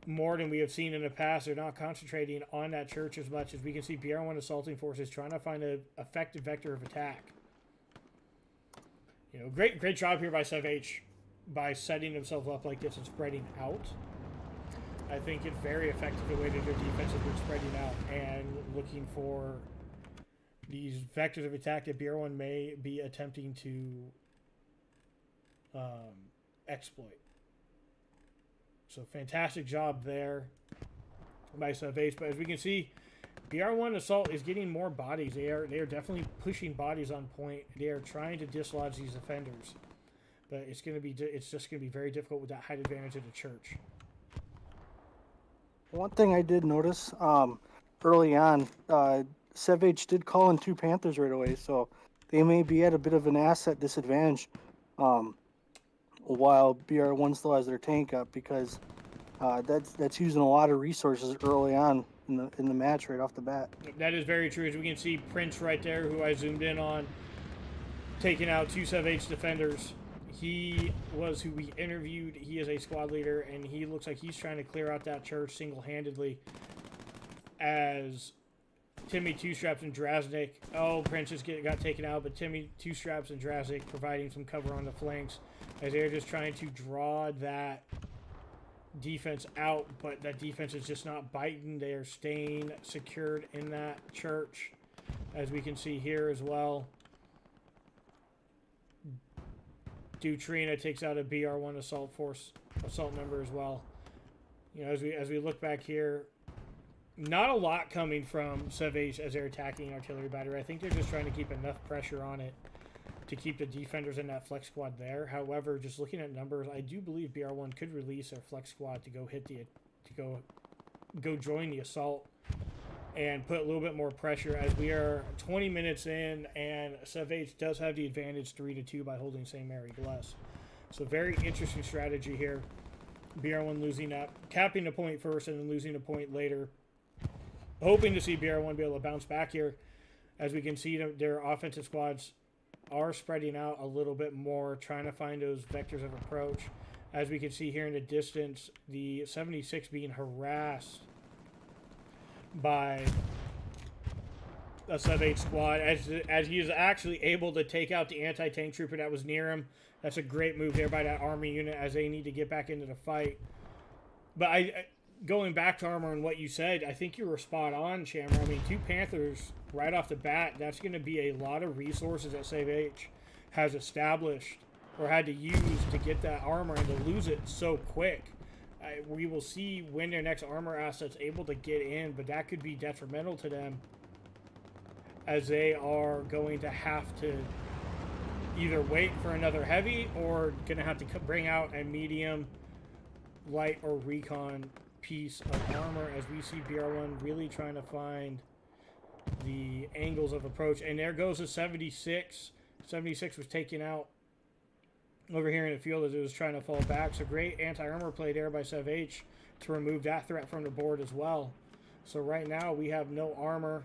A: more than we have seen in the past. They're not concentrating on that church as much as we can see BR1 assaulting forces trying to find an effective vector of attack. You know, great job here by SEVH by setting themselves up like this and spreading out. I think it's very effective the way that their defense has been spreading out and looking for these vectors of attack that BR1 may be attempting to exploit. So fantastic job there by SEVH. But as we can see, BR1 Assault is getting more bodies. They are definitely pushing bodies on point. They are trying to dislodge these offenders. But it's just gonna be very difficult with that height advantage of the church.
B: One thing I did notice early on, SEVH did call in 2 Panthers right away, so they may be at a bit of an asset disadvantage while BR1 still has their tank up, because that's using a lot of resources early on in the match right off the bat.
A: That is very true. As we can see, Prince right there, who I zoomed in on, taking out 2 SEVH defenders. He was who we interviewed. He is a squad leader, and he looks like he's trying to clear out that church single-handedly as Timmy Two Straps and Drasnik. Oh, Prince just got taken out, but Timmy Two Straps and Drasnik providing some cover on the flanks as they're just trying to draw that defense out, but that defense is just not biting. They are staying secured in that church, as we can see here as well. Dutrina takes out a BR1 assault member as well. You know, as we look back here, not a lot coming from SEVH as they're attacking artillery battery. I think they're just trying to keep enough pressure on it to keep the defenders in that flex squad there. However, just looking at numbers, I do believe BR1 could release their flex squad to go join the assault and put a little bit more pressure, as we are 20 minutes in, and SEVH does have the advantage 3-2 by holding Sainte-Mère-Église. So very interesting strategy here. BR1 losing up, capping the point first and then losing the point later. Hoping to see BR1 be able to bounce back here. As we can see, their offensive squads are spreading out a little bit more, trying to find those vectors of approach. As we can see here in the distance, the 76 being harassed by a SEVH squad as he is actually able to take out the anti-tank trooper that was near him. That's a great move there by that army unit as they need to get back into the fight. But going back to Armor and what you said, I think you were spot on, Shammer. I mean, 2 Panthers right off the bat, that's going to be a lot of resources that SEVH has established or had to use to get that armor, and to lose it so quick. We will see when their next armor asset's able to get in, but that could be detrimental to them, as they are going to have to either wait for another heavy or going to have to bring out a medium, light, or recon piece of armor, as we see BR1 really trying to find the angles of approach. And there goes a 76. 76 was taken out over here in the field as it was trying to fall back. So great anti-armor play there by SEVH to remove that threat from the board as well. So right now we have no armor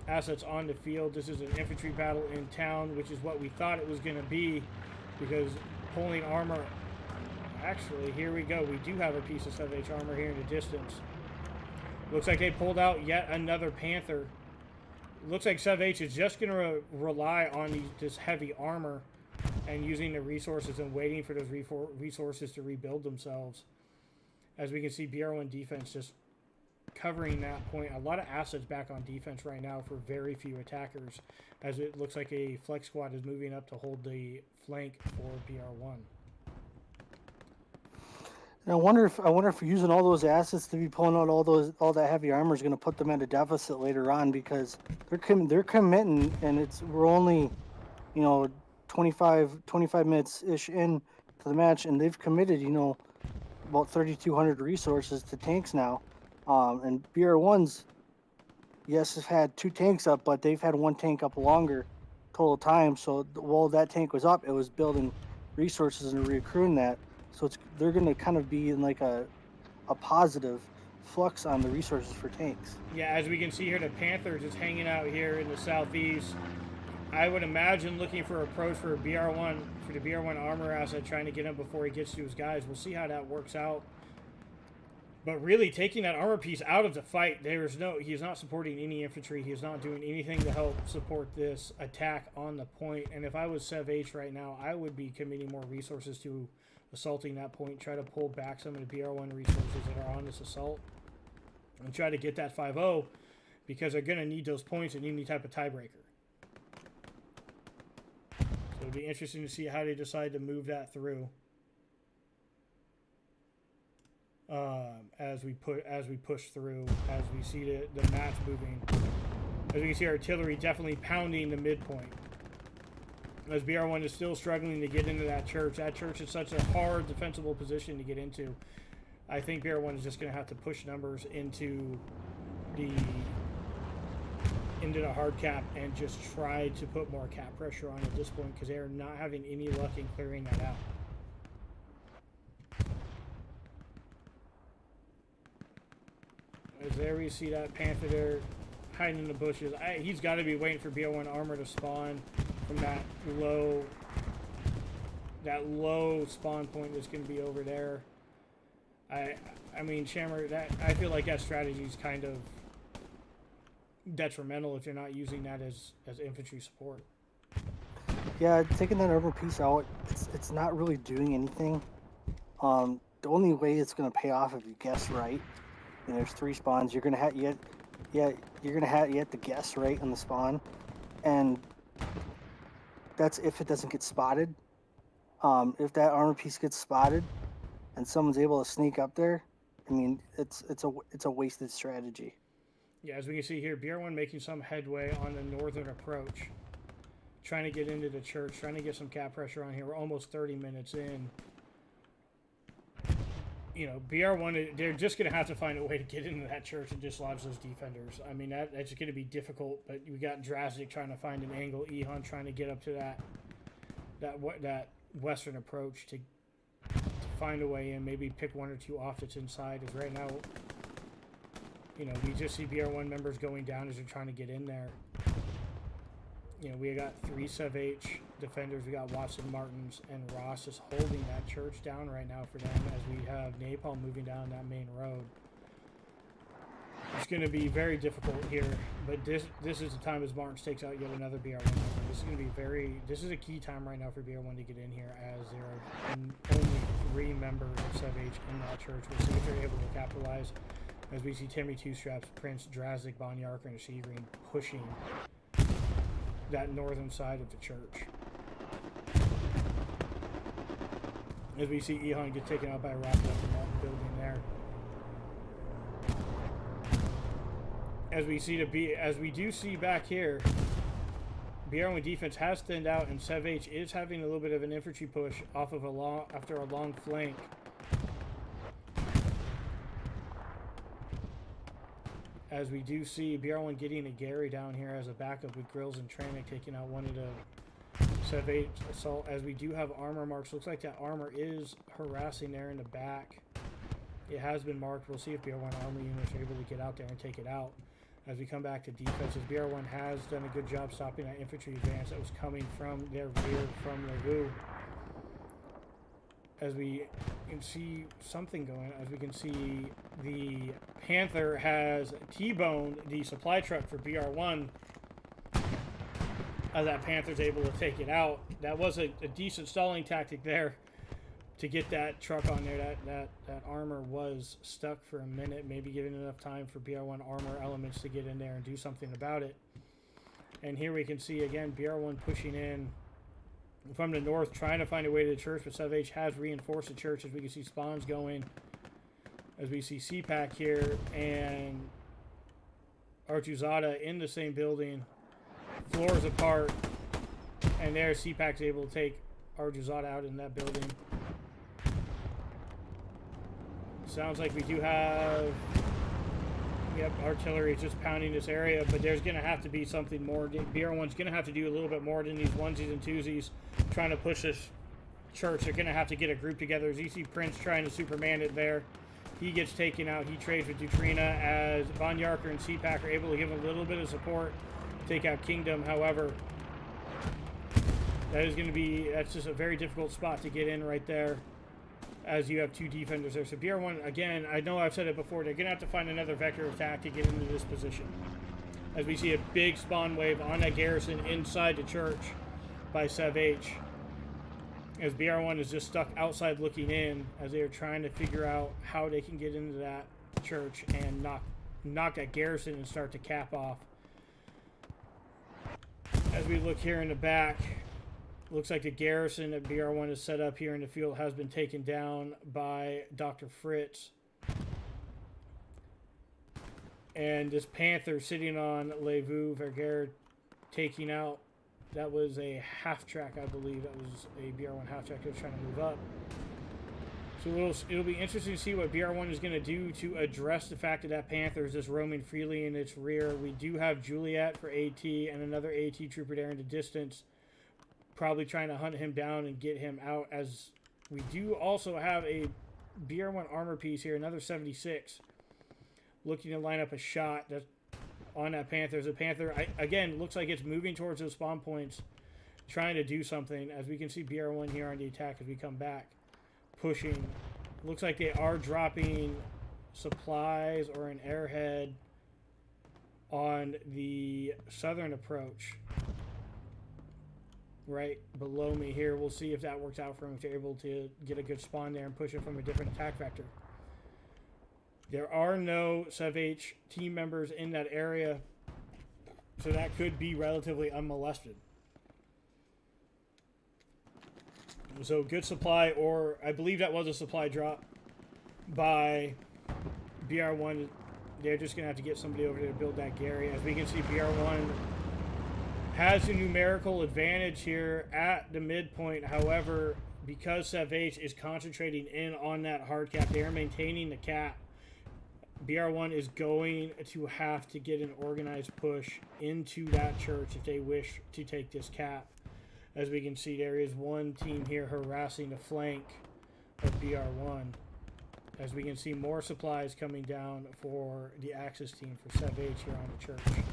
A: assets on the field. This is an infantry battle in town, which is what we thought it was going to be, because pulling armor... Actually, here we go. We do have a piece of SEVH armor here in the distance. Looks like they pulled out yet another Panther. Looks like SEVH is just going to rely on this heavy armor and using the resources and waiting for those resources to rebuild themselves. As we can see, BR1 defense just covering that point. A lot of assets back on defense right now for very few attackers, as it looks like a flex squad is moving up to hold the flank for BR1.
B: And I wonder if using all those assets to be pulling out all that heavy armor is going to put them at a deficit later on, because they're committing, and we're only, 25 minutes ish in to the match, and they've committed about 3,200 resources to tanks now, and BR1's yes has had 2 tanks up, but they've had 1 tank up longer total time. So while that tank was up, it was building resources and recruiting that. So they're going to kind of be in like a positive flux on the resources for tanks.
A: Yeah, as we can see here, the Panthers is hanging out here in the southeast. I would imagine looking for approach for BR1, for the BR1 armor asset, trying to get him before he gets to his guys. We'll see how that works out. But really taking that armor piece out of the fight, he's not supporting any infantry. He's not doing anything to help support this attack on the point. And if I was SEVH right now, I would be committing more resources to assaulting that point, try to pull back some of the BR1 resources that are on this assault, and try to get that 5-0, because they're going to need those points in any type of tiebreaker. So it'll be interesting to see how they decide to move that through. As we push through, as we see the match moving, as we can see artillery definitely pounding the midpoint. As BR1 is still struggling to get into that church. That church is such a hard defensible position to get into. I think BR1 is just going to have to push numbers into the hard cap and just try to put more cap pressure on at this point, because they are not having any luck in clearing that out. As there we see that Panther there hiding in the bushes. He's got to be waiting for BR1 armor to spawn from that low spawn point that's going to be over there. I mean, Shammer, I feel like that strategy is kind of detrimental if you're not using that as infantry support.
B: Yeah, taking that armor piece out, it's not really doing anything. The only way it's going to pay off if you guess right. And there's 3 spawns. You're gonna have you have to guess right on the spawn, and that's if it doesn't get spotted. If that armor piece gets spotted, and someone's able to sneak up there, I mean, it's a wasted strategy.
A: Yeah, as we can see here, BR1 making some headway on the northern approach, trying to get into the church, trying to get some cap pressure on here. We're almost 30 minutes in. You know, BR1, they're just going to have to find a way to get into that church and dislodge those defenders. I mean, that's going to be difficult, but we got Drazik trying to find an angle, Ehon trying to get up to that western approach to find a way in, maybe pick 1 or 2 off that's inside. As right now, you know, we just see BR1 members going down as they're trying to get in there. You know, we got 3 SEVH defenders. We got Watson, Martins, and Ross just holding that church down right now for them, as we have Napalm moving down that main road. It's going to be very difficult here, but this is the time as Martins takes out yet another BR1 member. This is going to be this is a key time right now for BR1 to get in here, as there are only 3 members of SEVH in that church. We'll see if they're able to capitalize, as we see Timmy Two Straps, Prince, Drazik, Bon Yarker, and Sea Green pushing that northern side of the church. As we see Ehon get taken out by a rocket up in that building there. As we do see back here, BR1 defense has thinned out, and SEVH is having a little bit of an infantry push off of after a long flank. As we do see BR1 getting a Gary down here as a backup with Grills and Tramick taking out one of the SEVH assault, as we do have armor marks. Looks like that armor is harassing there in the back. It has been marked. We'll see if BR1 armor units are able to get out there and take it out. As we come back to defenses, BR1 has done a good job stopping that infantry advance that was coming from their rear from the Wu. As we can see something going, as we can see the Panther has T-boned the supply truck for BR1, as that Panther's able to take it out. That was a decent stalling tactic there to get that truck on there. That armor was stuck for a minute, maybe giving enough time for BR1 armor elements to get in there and do something about it. And here we can see again BR1 pushing in from the north, trying to find a way to the church, but SEVH has reinforced the church, as we can see spawns going, as we see CPAC here and Artuzada in the same building, floors apart, and there CPAC's able to take Artuzada out in that building. Sounds like we do have, yep, artillery is just pounding this area, but there's going to have to be something more. BR1's going to have to do a little bit more than these onesies and twosies trying to push this church. They're going to have to get a group together. ZC Prince trying to Superman it there. He gets taken out. He trades with Dutrina, as Von Yarker and CPAC are able to give a little bit of support, take out Kingdom. However, that's just a very difficult spot to get in right there. as you have two defenders there. So BR1, again, I know I've said it before, they're going to have to find another vector of attack to get into this position. As we see a big spawn wave on that garrison inside the church by SEVH. As BR1 is just stuck outside looking in as they are trying to figure out how they can get into that church and knock that garrison and start to cap off. As we look here in the back, looks like the garrison that BR1 is set up here in the field has been taken down by Dr. Fritz. And this Panther sitting on Levu Vergere taking out, that was a half track, I believe. That was a BR1 half track that was trying to move up. So it'll be interesting to see what BR1 is going to do to address the fact that that Panther is just roaming freely in its rear. We do have Juliet for AT and another AT trooper there in the distance, probably trying to hunt him down and get him out, as we do also have a BR1 armor piece here, another 76, looking to line up a shot that's on that Panther. The Panther, again, looks like it's moving towards those spawn points, trying to do something, as we can see BR1 here on the attack as we come back, pushing. Looks like they are dropping supplies or an airhead on the southern approach right below me here. We'll see if that works out for them, if they're able to get a good spawn there and push it from a different attack vector. There are no SEVH team members in that area, so that could be relatively unmolested. So good supply, or I believe that was a supply drop by BR1. They're just going to have to get somebody over there to build that Gary. As we can see, BR1 has a numerical advantage here at the midpoint. However, because SEVH is concentrating in on that hard cap, they are maintaining the cap. BR1 is going to have to get an organized push into that church if they wish to take this cap. As we can see, there is one team here harassing the flank of BR1. As we can see, more supplies coming down for the Axis team for SEVH here on the church.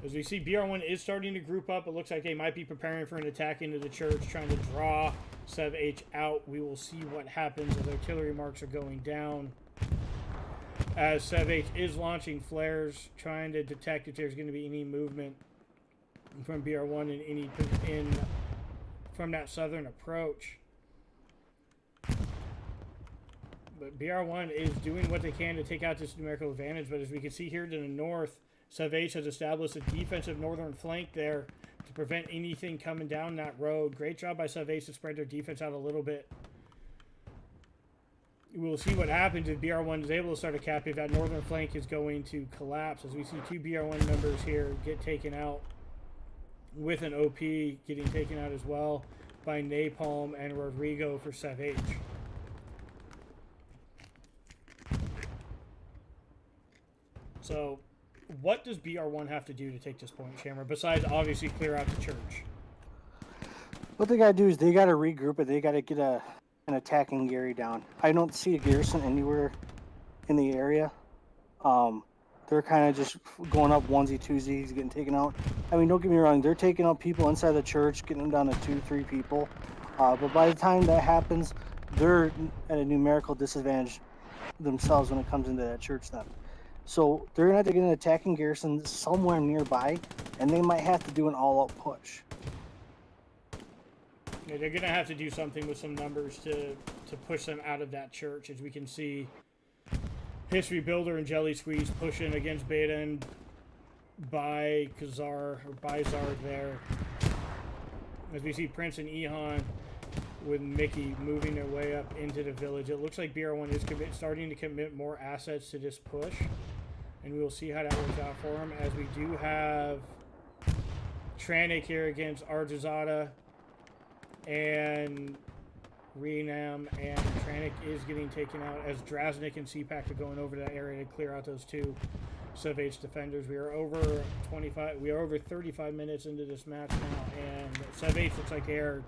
A: As we see, BR1 is starting to group up. It looks like they might be preparing for an attack into the church, trying to draw SEVH out. We will see what happens as artillery marks are going down. As SEVH is launching flares, trying to detect if there's going to be any movement from BR1 from that southern approach. But BR1 is doing what they can to take out this numerical advantage. But as we can see here to the north, SEVH has established a defensive northern flank there to prevent anything coming down that road. Great job by SEVH to spread their defense out a little bit. We'll see what happens if BR1 is able to start a cap, if that northern flank is going to collapse. As we see two BR1 members here get taken out, with an OP getting taken out as well by Napalm and Rodrigo for SEVH. So, what does BR1 have to do to take this point, Shammer, besides obviously clear out the church?
B: What they got to do is they got to regroup it. They got to get an attacking Gary down. I don't see a garrison anywhere in the area. They're kind of just going up onesie, twosies, getting taken out. I mean, don't get me wrong. They're taking out people inside the church, getting them down to 2, 3 people. But by the time that happens, they're at a numerical disadvantage themselves when it comes into that church then. So they're going to have to get an attacking garrison somewhere nearby, and they might have to do an all-out push.
A: Yeah, they're going to have to do something with some numbers to push them out of that church. As we can see, History Builder and Jelly Squeeze pushing against Beta and by Zard there. As we see Prince and Ehan with Mickey moving their way up into the village. It looks like BR1 is starting to commit more assets to this push. And we will see how that works out for him. As we do have Tranik here against Arjazada and Renam, and Tranik is getting taken out as Drasnik and CPAC are going over to that area to clear out those two SEVH defenders. We are over 35 minutes into this match now, and SEVH looks like they are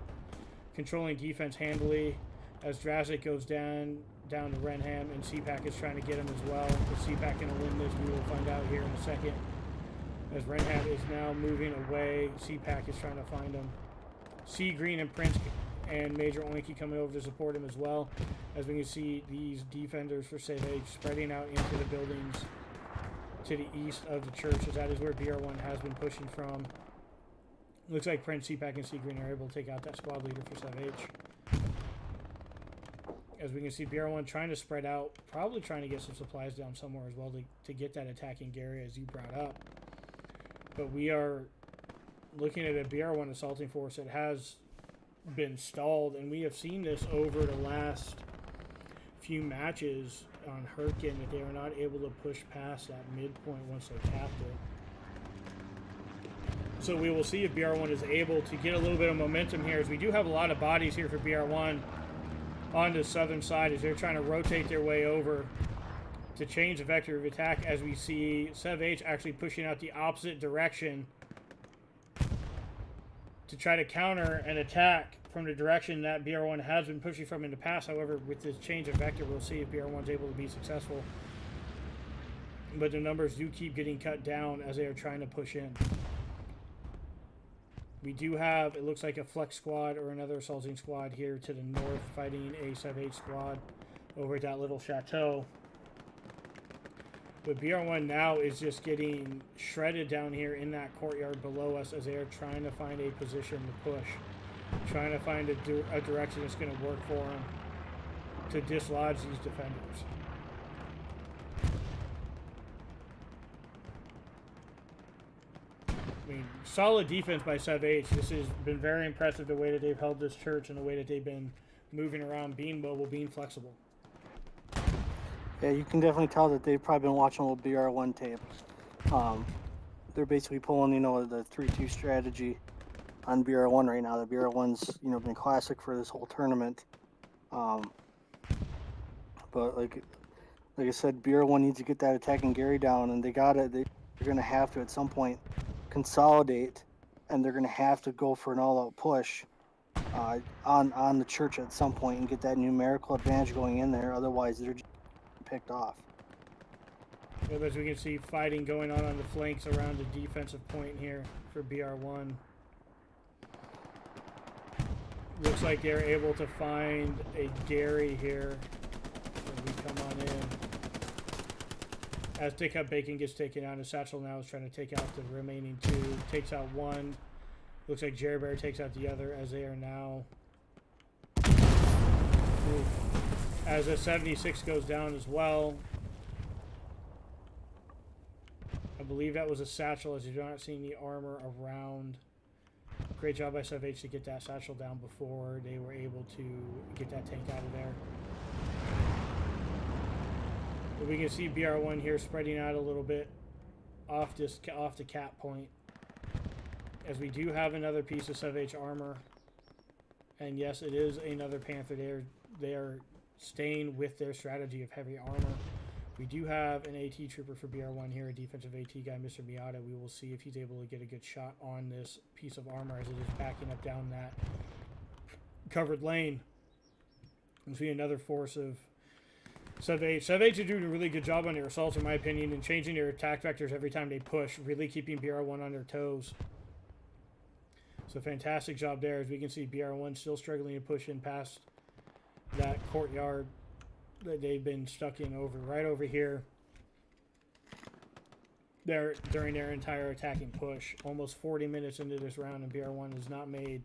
A: controlling defense handily as Drasnik goes down to Renham, and CPAC is trying to get him as well. Is CPAC going to win this? We will find out here in a second. As Renham is now moving away, CPAC is trying to find him. Sea Green and Prince and Major Oinky coming over to support him as well. As we can see, these defenders for SEVH spreading out into the buildings to the east of the church, as that is where BR1 has been pushing from. Looks like Prince, CPAC, and Seagreen are able to take out that squad leader for SEVH. As we can see, BR1 trying to spread out, probably trying to get some supplies down somewhere as well to get that attacking Gary, as you brought up. But we are looking at a BR1 assaulting force that has been stalled, and we have seen this over the last few matches on Hurricane, that they are not able to push past that midpoint once they tapped it. So we will see if BR1 is able to get a little bit of momentum here, as we do have a lot of bodies here for BR1 on the southern side as they're trying to rotate their way over to change the vector of attack, as we see SEVH actually pushing out the opposite direction to try to counter an attack from the direction that BR1 has been pushing from in the past. However, with this change of vector, we'll see if BR1 is able to be successful. But the numbers do keep getting cut down as they are trying to push in. We do have, it looks like, a flex squad or another assaulting squad here to the north fighting a SEVH squad over at that little chateau. But BR1 now is just getting shredded down here in that courtyard below us as they are trying to find a position to push. Trying to find a direction that's going to work for them to dislodge these defenders. I mean, solid defense by SEVH. This has been very impressive, the way that they've held this church and the way that they've been moving around, being mobile, being flexible.
B: Yeah, you can definitely tell that they've probably been watching a little BR1 tape. They're basically pulling, the 3-2 strategy on BR1 right now. The BR1's, been classic for this whole tournament. But like I said, BR1 needs to get that attacking Gary down, and they're going to have to at some point consolidate, and they're going to have to go for an all-out push on the church at some point and get that numerical advantage going in there. Otherwise, they're just picked off.
A: As we can see, fighting going on the flanks around the defensive point here for BR1. Looks like they're able to find a Gary here as we come on in. As Dick Up Bacon gets taken out, and Satchel now is trying to take out the remaining two. Takes out one. Looks like Jerry Bear takes out the other, as they are now. Ooh. As a 76 goes down as well. I believe that was a Satchel, as you're not seeing the armor around. Great job by SEVH to get that Satchel down before they were able to get that tank out of there. But we can see BR1 here spreading out a little bit off the cap point, as we do have another piece of SEVH armor. And yes, it is another Panther. They are staying with their strategy of heavy armor. We do have an AT trooper for BR1 here, a defensive AT guy, Mr. Miata. We will see if he's able to get a good shot on this piece of armor as it is backing up down that covered lane. We see another force of SEVH. SEVH is doing a really good job on their assaults, in my opinion, and changing their attack vectors every time they push, really keeping BR1 on their toes. So fantastic job there. As we can see, BR1 still struggling to push in past that courtyard that they've been stuck in right over here during their entire attacking push. Almost 40 minutes into this round, and BR1 has not made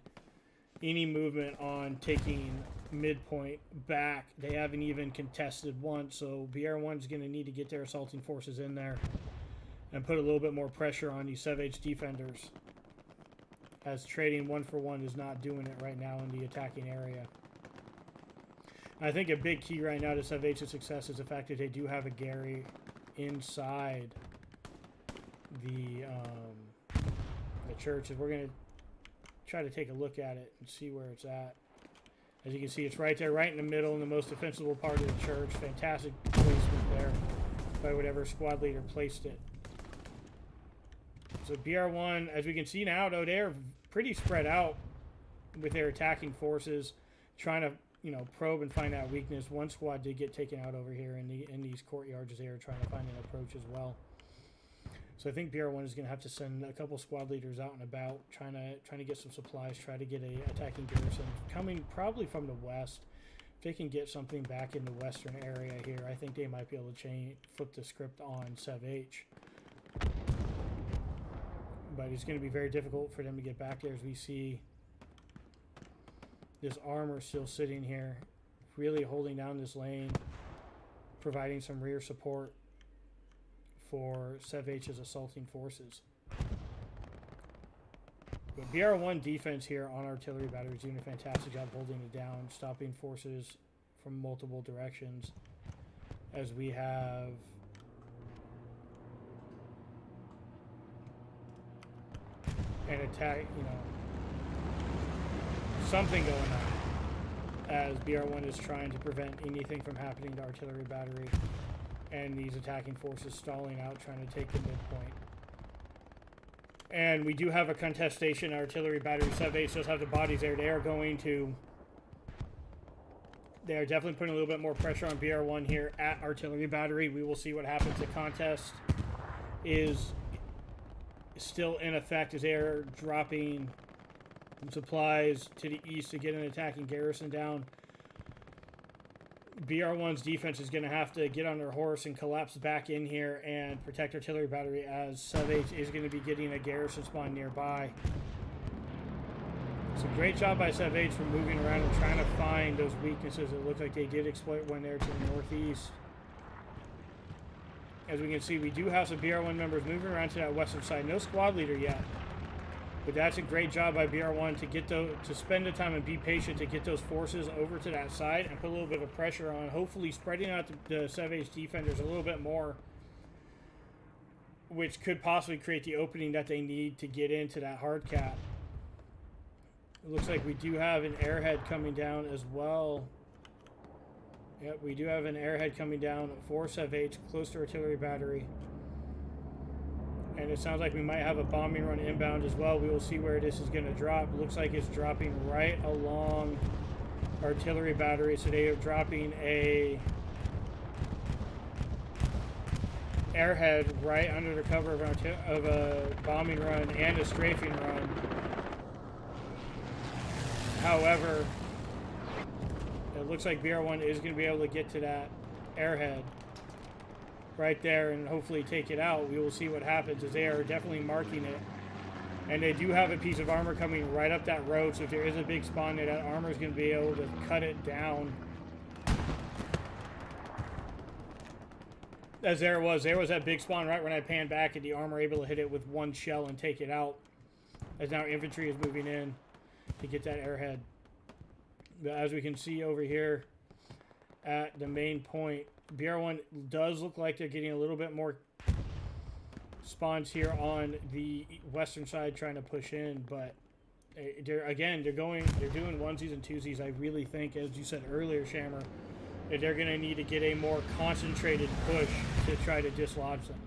A: any movement on taking midpoint back. They haven't even contested once, so BR1 is going to need to get their assaulting forces in there and put a little bit more pressure on these SEVH defenders, as trading 1-for-1 is not doing it right now in the attacking area. I think a big key right now to SEVH's success is the fact that they do have a Gary inside the church. And we're going to try to take a look at it and see where it's at. As you can see, it's right there, right in the middle, in the most defensible part of the church. Fantastic placement there by whatever squad leader placed it. So BR1, as we can see now, though, they're pretty spread out with their attacking forces, trying to probe and find out weakness. One squad did get taken out over here in these courtyards as they were trying to find an approach as well. So I think BR1 is going to have to send a couple squad leaders out and about, trying to get some supplies, try to get a attacking garrison coming probably from the west. If they can get something back in the western area here, I think they might be able to flip the script on SEVH. But it's going to be very difficult for them to get back there, as we see this armor still sitting here, really holding down this lane, providing some rear support for SEVH's assaulting forces. But BR1 defense here on artillery batteries doing a fantastic job holding it down, stopping forces from multiple directions, as we have an attack, something going on, as BR1 is trying to prevent anything from happening to artillery battery, and these attacking forces stalling out, trying to take the midpoint. And we do have a contestation. Artillery battery SEVH does have the bodies there. They are definitely putting a little bit more pressure on BR1 here at artillery battery. We will see what happens. The contest is still in effect as they are dropping supplies to the east to get an attacking garrison down. BR1's defense is going to have to get on their horse and collapse back in here and protect artillery battery, as SEVH is going to be getting a garrison spawn nearby. It's a great job by SEVH for moving around and trying to find those weaknesses. It looked like they did exploit one there to the northeast. As we can see, we do have some BR1 members moving around to that western side. No squad leader yet. But that's a great job by BR1 to spend the time and be patient to get those forces over to that side and put a little bit of pressure on, hopefully spreading out the SEVH defenders a little bit more, which could possibly create the opening that they need to get into that hard cap. It looks like we do have an airhead coming down as well. Yep, we do have an airhead coming down for SEVH, close to artillery battery. And it sounds like we might have a bombing run inbound as well. We will see where this is going to drop. Looks like it's dropping right along artillery battery. So they are dropping a airhead right under the cover of a bombing run and a strafing run. However, it looks like BR1 is going to be able to get to that airhead right there and hopefully take it out. We will see what happens, as they are definitely marking it. And they do have a piece of armor coming right up that road, so if there is a big spawn there, that armor is going to be able to cut it down. As there was that big spawn right when I panned back, and the armor able to hit it with one shell and take it out, as now infantry is moving in to get that airhead. But as we can see over here at the main point, BR1 does look like they're getting a little bit more spawns here on the western side, trying to push in, but they're doing onesies and twosies. I really think, as you said earlier, Shammer, that they're going to need to get a more concentrated push to try to dislodge them.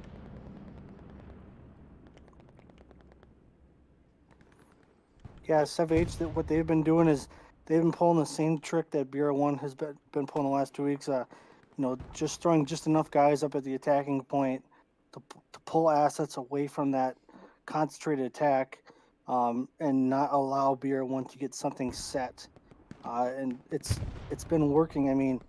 B: Yeah, SEVH, what they've been doing is they've been pulling the same trick that BR1 has been pulling the last 2 weeks. Just throwing just enough guys up at the attacking point to pull assets away from that concentrated attack, and not allow BR1 to get something set. And it's been working. I mean,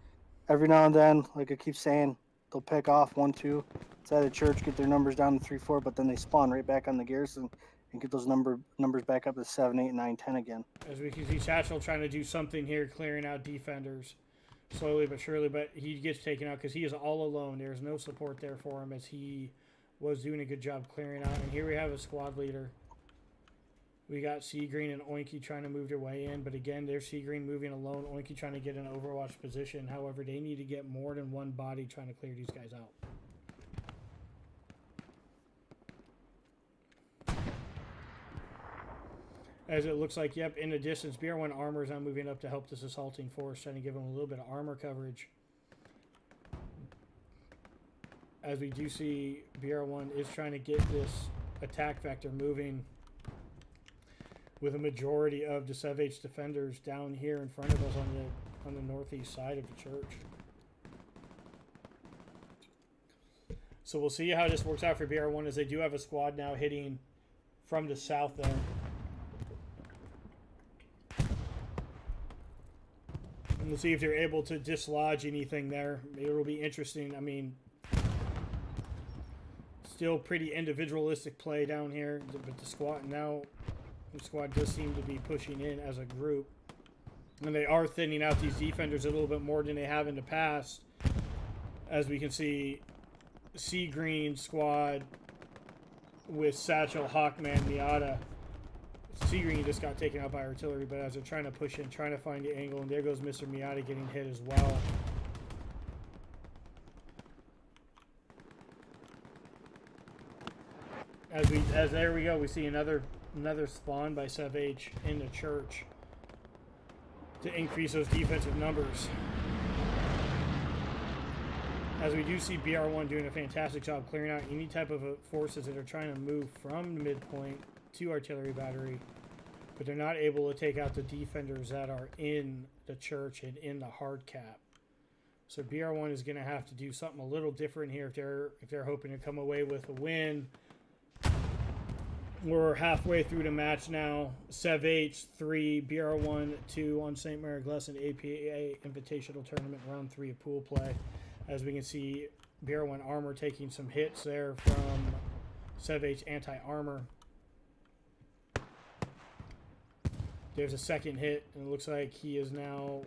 B: every now and then, like I keep saying, they'll pick off 1-2 inside the church, get their numbers down to 3-4, but then they spawn right back on the garrison and get those numbers back up to 7, 8, 9, 10 again.
A: As we can see, Satchel trying to do something here, clearing out defenders slowly but surely, but he gets taken out because he is all alone. There's no support there for him, as he was doing a good job clearing out. And here we have a squad leader. We got Seagreen and Oinky trying to move their way in, but again, there's Seagreen moving alone, Oinky trying to get an overwatch position. However, they need to get more than one body trying to clear these guys out. As it looks like, yep, in the distance, BR1 armor is now moving up to help this assaulting force, trying to give them a little bit of armor coverage. As we do see, BR1 is trying to get this attack vector moving, with a majority of the SEVH defenders down here in front of us on the northeast side of the church. So we'll see how this works out for BR1, as they do have a squad now hitting from the south there. And we'll see if they're able to dislodge anything there. It'll be interesting. I mean, still pretty individualistic play down here, but the squad does seem to be pushing in as a group. And they are thinning out these defenders a little bit more than they have in the past. As we can see, Sea Green squad with Satchel, Hawkman, Miata. Sea Green just got taken out by artillery, but as they're trying to push in, trying to find the angle, and there goes Mr. Miata getting hit as well. As there we go, we see another spawn by SEVH in the church to increase those defensive numbers. As we do see BR1 doing a fantastic job clearing out any type of forces that are trying to move from the midpoint to artillery battery, but they're not able to take out the defenders that are in the church and in the hard cap. So BR1 is going to have to do something a little different here if they're hoping to come away with a win. We're halfway through the match now. SEVH 3, BR1 2 on Sainte-Mère-Église and APA Invitational Tournament round 3 of pool play. As we can see, BR1 Armor taking some hits there from SEVH anti-armor. There's a second hit, and it looks like he is now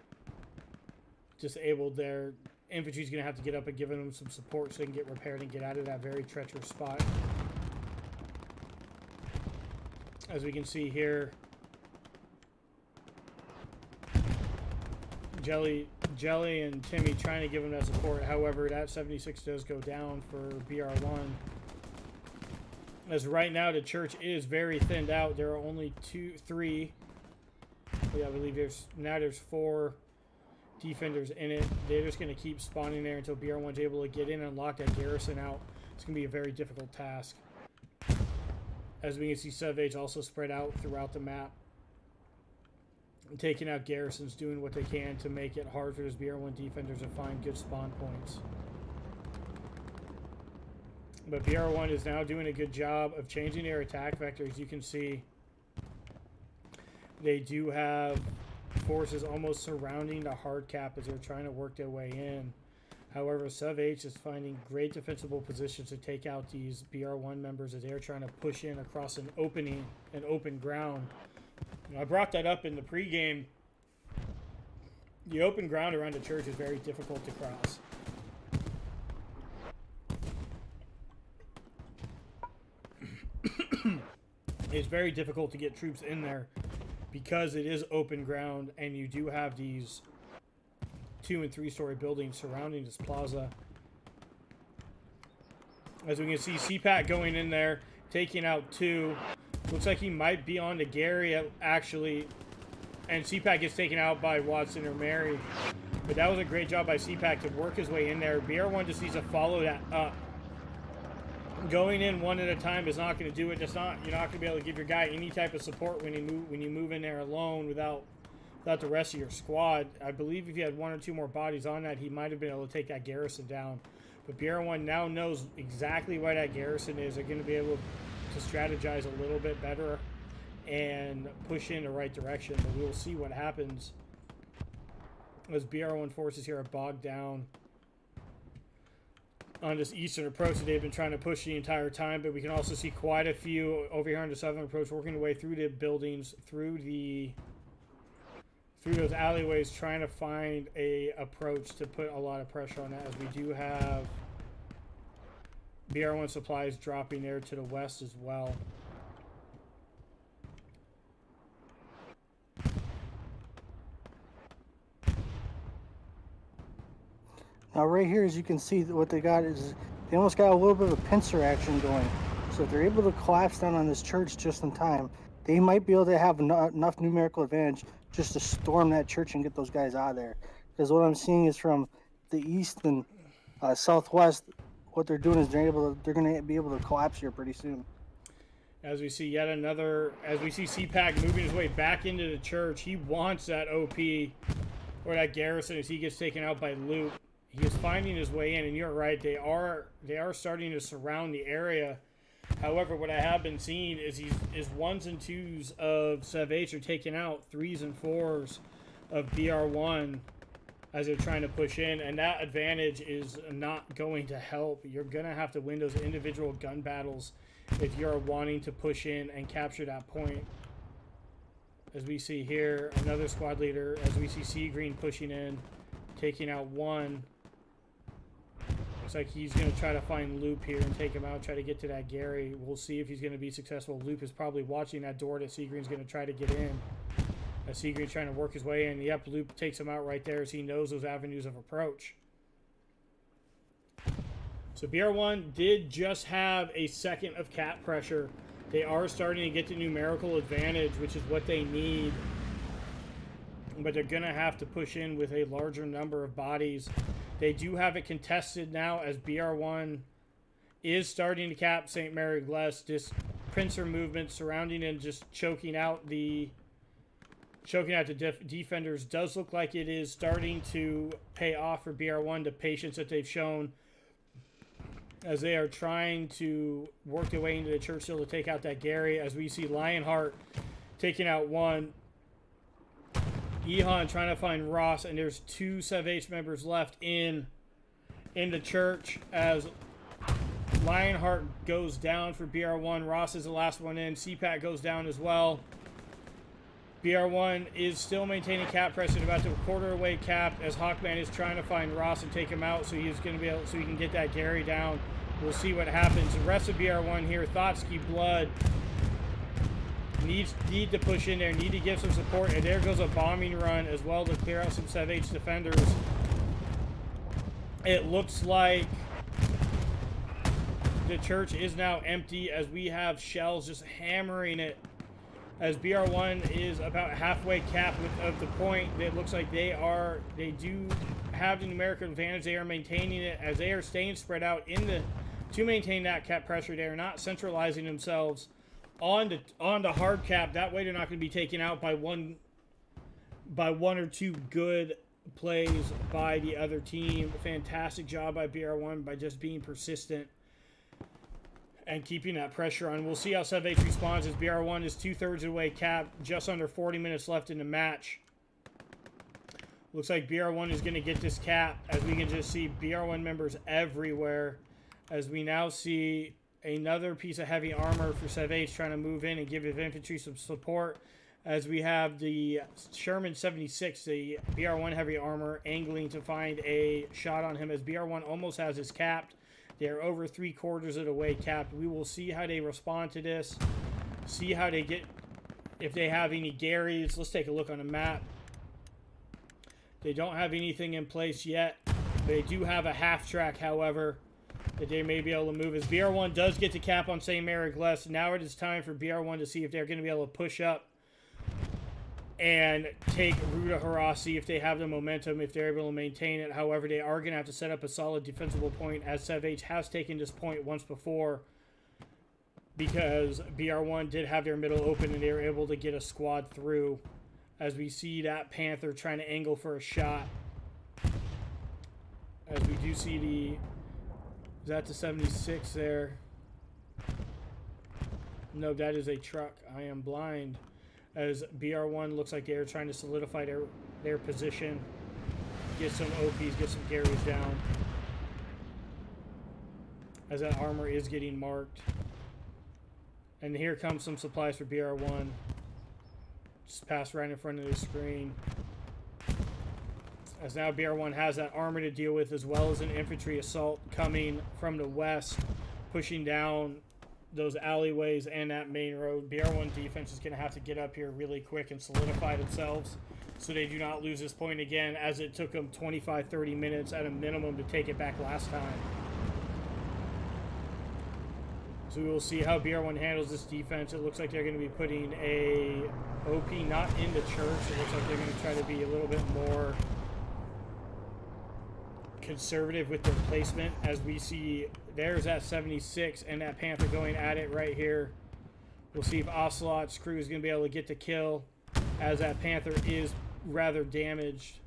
A: disabled there. Infantry's going to have to get up and give him some support so they can get repaired and get out of that very treacherous spot. As we can see here, Jelly and Timmy trying to give him that support. However, that 76 does go down for BR1. As right now, the church is very thinned out. There are only 3. Yeah, I believe there's 4 defenders in it. They're just going to keep spawning there until BR1's able to get in and lock that garrison out. It's going to be a very difficult task. As we can see, SEVH also spread out throughout the map, taking out garrisons, doing what they can to make it hard for those BR1 defenders to find good spawn points. But BR1 is now doing a good job of changing their attack vector. As you can see, they do have forces almost surrounding the hard cap as they're trying to work their way in. However, SEVH is finding great defensible positions to take out these BR1 members as they're trying to push in across an open ground. I brought that up in the pregame. The open ground around the church is very difficult to cross. It's very difficult to get troops in there because it is open ground, and you do have these 2- and 3-story buildings surrounding this plaza. As we can see, CPAC going in there, taking out 2. Looks like he might be on to Gary, actually. And CPAC gets taken out by Watson or Mary. But that was a great job by CPAC to work his way in there. BR1 just needs to follow that up. Going in one at a time is not going to do it. You're not going to be able to give your guy any type of support when you move in there alone without the rest of your squad. I believe if you had 1 or 2 more bodies on that, he might have been able to take that garrison down. But BR1 now knows exactly where that garrison is. They're going to be able to strategize a little bit better and push in the right direction. But we will see what happens as BR1 forces here are bogged down on this eastern approach that they've been trying to push the entire time. But we can also see quite a few over here on the southern approach working their way through the buildings, through those alleyways, trying to find a approach to put a lot of pressure on that, as we do have BR1 supplies dropping there to the west as well.
B: Now right here, as you can see, what they got is they almost got a little bit of a pincer action going. So if they're able to collapse down on this church just in time, they might be able to have enough numerical advantage just to storm that church and get those guys out of there. Because what I'm seeing is from the east and southwest, what they're doing is they're going to be able to collapse here pretty soon.
A: As we see CPAC moving his way back into the church, he wants that OP or that garrison as he gets taken out by Luke. He is finding his way in, and you're right. They are starting to surround the area. However, what I have been seeing is ones and twos of SEVH are taking out threes and fours of BR1 as they're trying to push in, and that advantage is not going to help. You're going to have to win those individual gun battles if you're wanting to push in and capture that point. As we see here, another squad leader, as we see Sea Green pushing in, taking out one. Looks like he's going to try to find Loop here and take him out, try to get to that Gary. We'll see if he's going to be successful. Loop is probably watching that door that Sea Green's going to try to get in. As Sea Green's trying to work his way in. Yep, Loop takes him out right there as he knows those avenues of approach. So BR1 did just have a second of cap pressure. They are starting to get the numerical advantage, which is what they need. But they're going to have to push in with a larger number of bodies. They do have it contested now as BR1 is starting to cap Sainte-Mère-Église. This pincer movement surrounding and just choking out the defenders does look like it is starting to pay off for BR1, the patience that they've shown as they are trying to work their way into the Churchill to take out that Gary. As we see Lionheart taking out one. Ehan trying to find Ross, and there's two SEVH members left in the church as Lionheart goes down for BR1. Ross is the last one in. CPAT goes down as well. BR1 is still maintaining cap pressure at about the quarter away cap as Hawkman is trying to find Ross and take him out so he's going to be able, so he can get that Gary down. We'll see what happens. The rest of BR1 here, Thotsky, Blood, need to push in there, need to give some support, and there goes a bombing run as well to clear out some SEVH defenders. It looks like the church is now empty as we have shells just hammering it. As BR1 is about halfway capped of the point, it looks like they do have the numerical advantage. They are maintaining it as they are staying spread out to maintain that cap pressure. They are not centralizing themselves on the hard cap. That way they're not going to be taken out by one or two good plays by the other team. Fantastic job by BR1 by just being persistent and keeping that pressure on. We'll see how SEVH responds as BR1 is 2/3 of the way capped, just under 40 minutes left in the match. Looks like BR1 is going to get this cap as we can just see BR1 members everywhere as we now see another piece of heavy armor for SEVH trying to move in and give his infantry some support as we have the Sherman 76, the BR1 heavy armor, angling to find a shot on him as BR1 almost has his capped. They're over 3/4 of the way capped. We will see how they respond to this, see how they get, if they have any Garys. Let's take a look on the map. They don't have anything in place yet. They do have a half track, however, that they may be able to move. As BR1 does get to cap on Sainte-Mère-Église, now it is time for BR1 to see if they're going to be able to push up and take Ruta Hara, see if they have the momentum, if they're able to maintain it. However, they are going to have to set up a solid defensible point as SEVH has taken this point once before because BR1 did have their middle open and they were able to get a squad through. As we see that Panther trying to angle for a shot. As we do see is that the 76 there? No, that is a truck. I am blind. As BR1 looks like they're trying to solidify their position. Get some OPs, get some Garys down. As that armor is getting marked. And here comes some supplies for BR1. Just passed right in front of the screen. As now BR1 has that armor to deal with as well as an infantry assault coming from the west, pushing down those alleyways and that main road. BR1 defense is going to have to get up here really quick and solidify themselves so they do not lose this point again, as it took them 25-30 minutes at a minimum to take it back last time. So we will see how BR1 handles this defense. It looks like they're going to be putting a OP not in the church. It looks like they're going to try to be a little bit more conservative with their placement, as we see there's that 76 and that Panther going at it right here. We'll see if Ocelot's crew is going to be able to get the kill, as that Panther is rather damaged.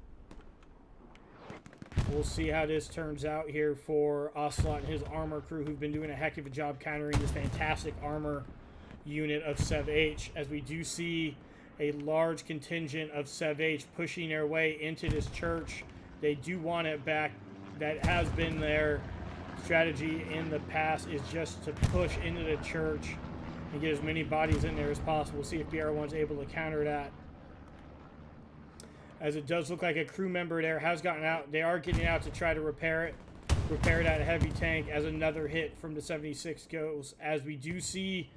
A: We'll see how this turns out here for Ocelot and his armor crew, who've been doing a heck of a job countering this fantastic armor unit of SEVH, as we do see a large contingent of SEVH pushing their way into this church. They do want it back. That has been their strategy in the past, is just to push into the church and get as many bodies in there as possible. We'll see if BR1's able to counter that, as it does look like a crew member there has gotten out. They are getting out to try to repair that heavy tank, as another hit from the 76 goes, as we do see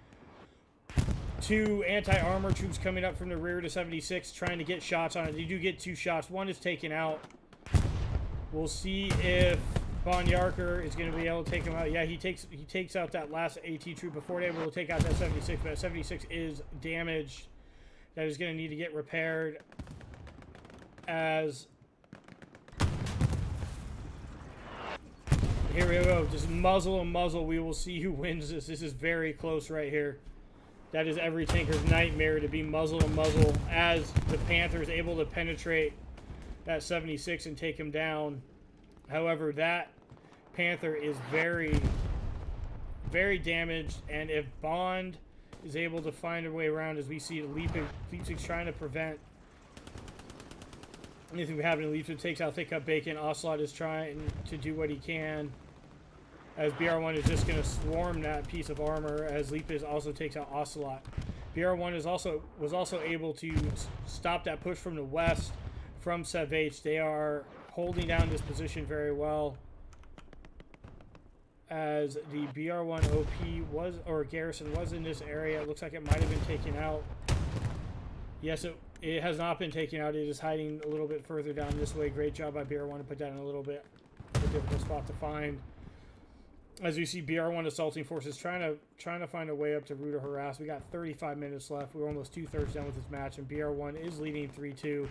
A: two anti-armor troops coming up from the rear to 76 trying to get shots on it. They do get 2 shots. One is taken out. We'll see if Von Yarker is going to be able to take him out. Yeah, he takes out that last AT troop before they're able to take out that 76, but that 76 is damaged. That is going to need to get repaired, as here we go. Just muzzle and muzzle. We will see who wins this. This is very close right here. That is every tanker's nightmare, to be muzzle and muzzle, as the Panther is able to penetrate that 76 and take him down. However, that Panther is very, very damaged, and if Bond is able to find a way around, as we see Leipzig's trying to prevent anything from happening. Leipzig takes out Thick Cut Bacon. Ocelot is trying to do what he can, as BR1 is just going to swarm that piece of armor, as Leipzig also takes out Ocelot. BR1 was also able to stop that push from the west from SEVH. They are holding down this position very well, as the BR1 OP garrison was in this area. It looks like it might have been taken out. Yes, it has not been taken out. It is hiding a little bit further down this way. Great job by BR1 to put that in a little bit of a difficult spot to find. As we see BR1 assaulting forces trying to find a way up to Ruta Harass. We got 35 minutes left. We're almost 2/3 done with this match, and BR1 is leading 3-2.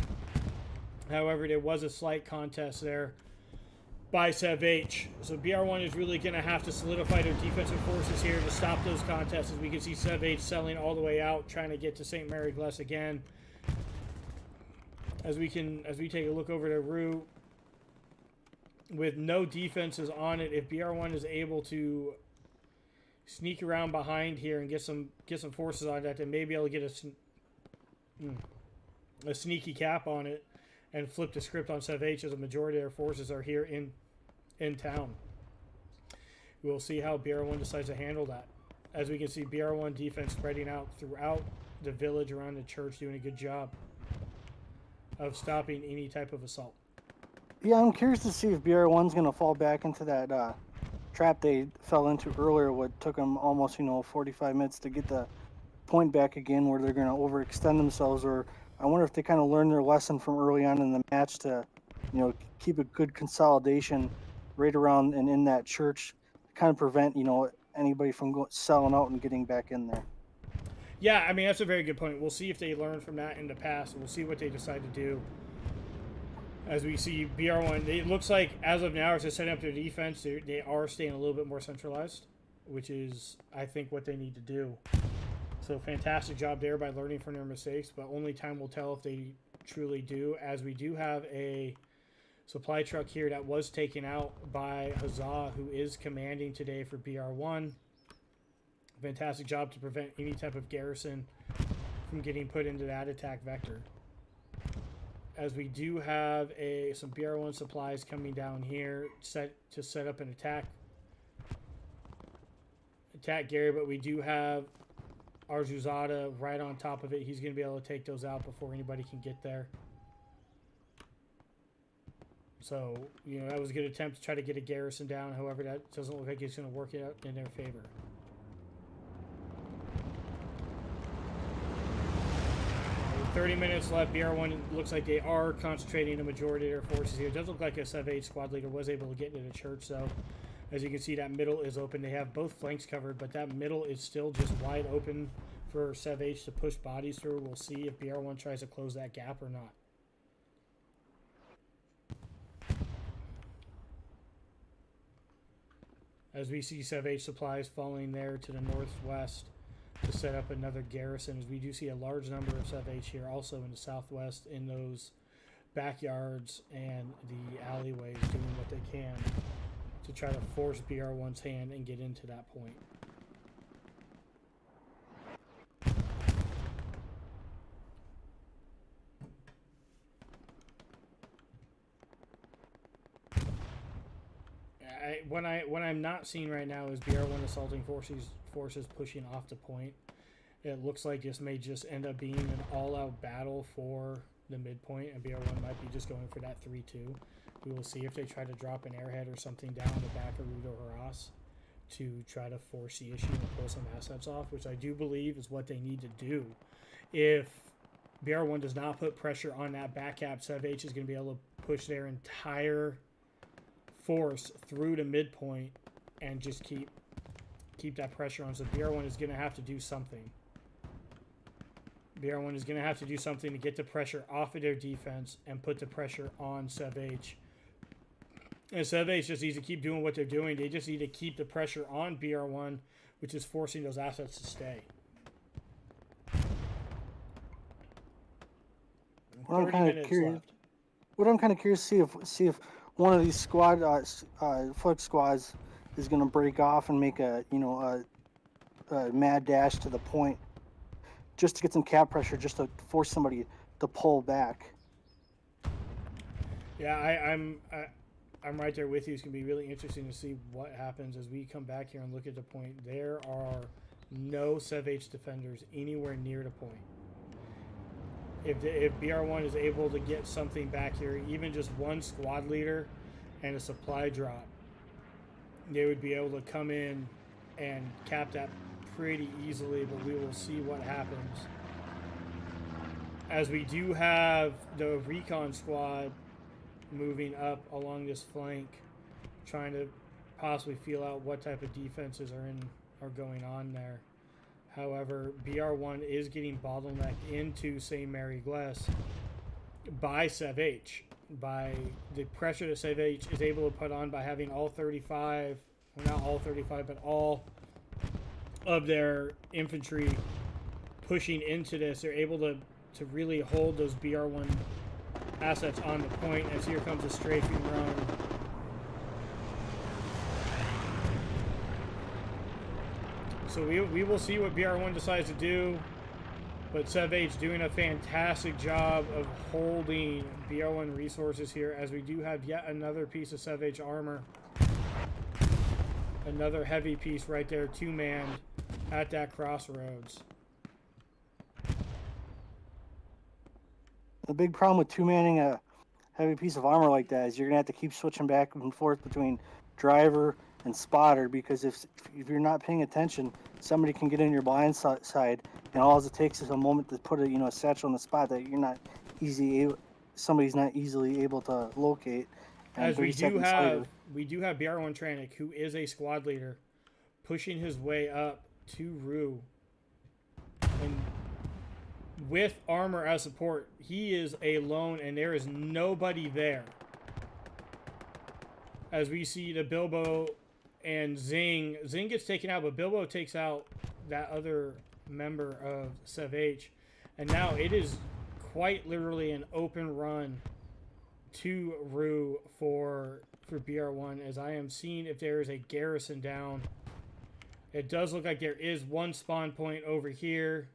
A: However, there was a slight contest there by SEVH. So BR1 is really going to have to solidify their defensive forces here to stop those contests. As we can see SEVH selling all the way out, trying to get to Sainte-Mère-Église again. As we take a look over to Rue, with no defenses on it, if BR1 is able to sneak around behind here and get some forces on that, then maybe able to get a sneaky cap on it and flip the script on SEVH, as a majority of their forces are here in town. We'll see how BR1 decides to handle that. As we can see, BR1 defense spreading out throughout the village around the church, doing a good job of stopping any type of assault.
B: Yeah, I'm curious to see if BR1's going to fall back into that trap they fell into earlier. What took them almost 45 minutes to get the point back again, where they're going to overextend themselves. Or I wonder if they kind of learned their lesson from early on in the match to keep a good consolidation right around and in that church, kind of prevent anybody from selling out and getting back in there.
A: Yeah, I mean, that's a very good point. We'll see if they learned from that in the past. We'll see what they decide to do. As we see BR1, it looks like as of now, as they're setting up their defense, they are staying a little bit more centralized, which is, I think, what they need to do. So fantastic job there by learning from their mistakes, but only time will tell if they truly do, as we do have a supply truck here that was taken out by Huzzah, who is commanding today for BR1. Fantastic job to prevent any type of garrison from getting put into that attack vector. As we do have some BR1 supplies coming down here set up an attack Gary, but we do have Arzuzada right on top of it. He's going to be able to take those out before anybody can get there. So, that was a good attempt to try to get a garrison down. However, that doesn't look like it's going to work out in their favor. With 30 minutes left. BR1 looks like they are concentrating the majority of their forces here. It does look like a SEVH squad leader was able to get into the church, though. As you can see, that middle is open. They have both flanks covered, but that middle is still just wide open for SEVH to push bodies through. We'll see if BR1 tries to close that gap or not. As we see SEVH supplies falling there to the northwest to set up another garrison, as we do see a large number of SEVH here also in the southwest in those backyards and the alleyways doing what can to try to force BR1's hand and get into that point. What I'm not seeing right now is BR1 assaulting forces pushing off the point. It looks like this may just end up being an all-out battle for the midpoint, and BR1 might be just going for that 3-2. We will see if they try to drop an airhead or something down the back of Rudo Haras to try to force the issue and pull some assets off, which I do believe is what they need to do. If BR1 does not put pressure on that back cap, SEVH is going to be able to push their entire force through to midpoint and just keep that pressure on. So BR1 is going to have to do something. BR1 is going to have to do something to get the pressure off of their defense and put the pressure on SEVH. And SEVH just needs to keep doing what they're doing. They just need to keep the pressure on BR1, which is forcing those assets to stay.
B: What I'm kind of curious to see if one of these flex squads is going to break off and make a mad dash to the point, just to get some cap pressure, just to force somebody to pull back.
A: Yeah, I'm right there with you. It's going to be really interesting to see what happens as we come back here and look at the point. There are no SEVH defenders anywhere near the point. If BR1 is able to get something back here, even just one squad leader and a supply drop, they would be able to come in and cap that pretty easily, but we will see what happens. As we do have the recon squad moving up along this flank, trying to possibly feel out what type of defenses are going on there. However, BR1 is getting bottlenecked into Sainte-Mère-Église by SEVH, by the pressure that SEVH is able to put on by having all 35, well, not all 35, but all of their infantry pushing into this. They're able to really hold those BR1 assets on the point, as here comes a strafing run. So we will see what BR1 decides to do, but SEVH doing a fantastic job of holding BR1 resources here, as we do have yet another piece of SEVH armor. Another heavy piece right there, two-manned at that crossroads.
B: The big problem with two-manning a heavy piece of armor like that is you're going to have to keep switching back and forth between driver and spotter, because if you're not paying attention, somebody can get in your blind side, and all it takes is a moment to put a satchel in the spot that somebody's not easily able to locate.
A: As we do have BR1 Tranik, who is a squad leader, pushing his way up to Rue, and with armor as support, he is alone, and there is nobody there. As we see the Bilbo and Zing gets taken out, but Bilbo takes out that other member of SEVH, and now it is quite literally an open run to Rue for BR1, as I am seeing if there is a garrison down. It does look like there is one spawn point over here,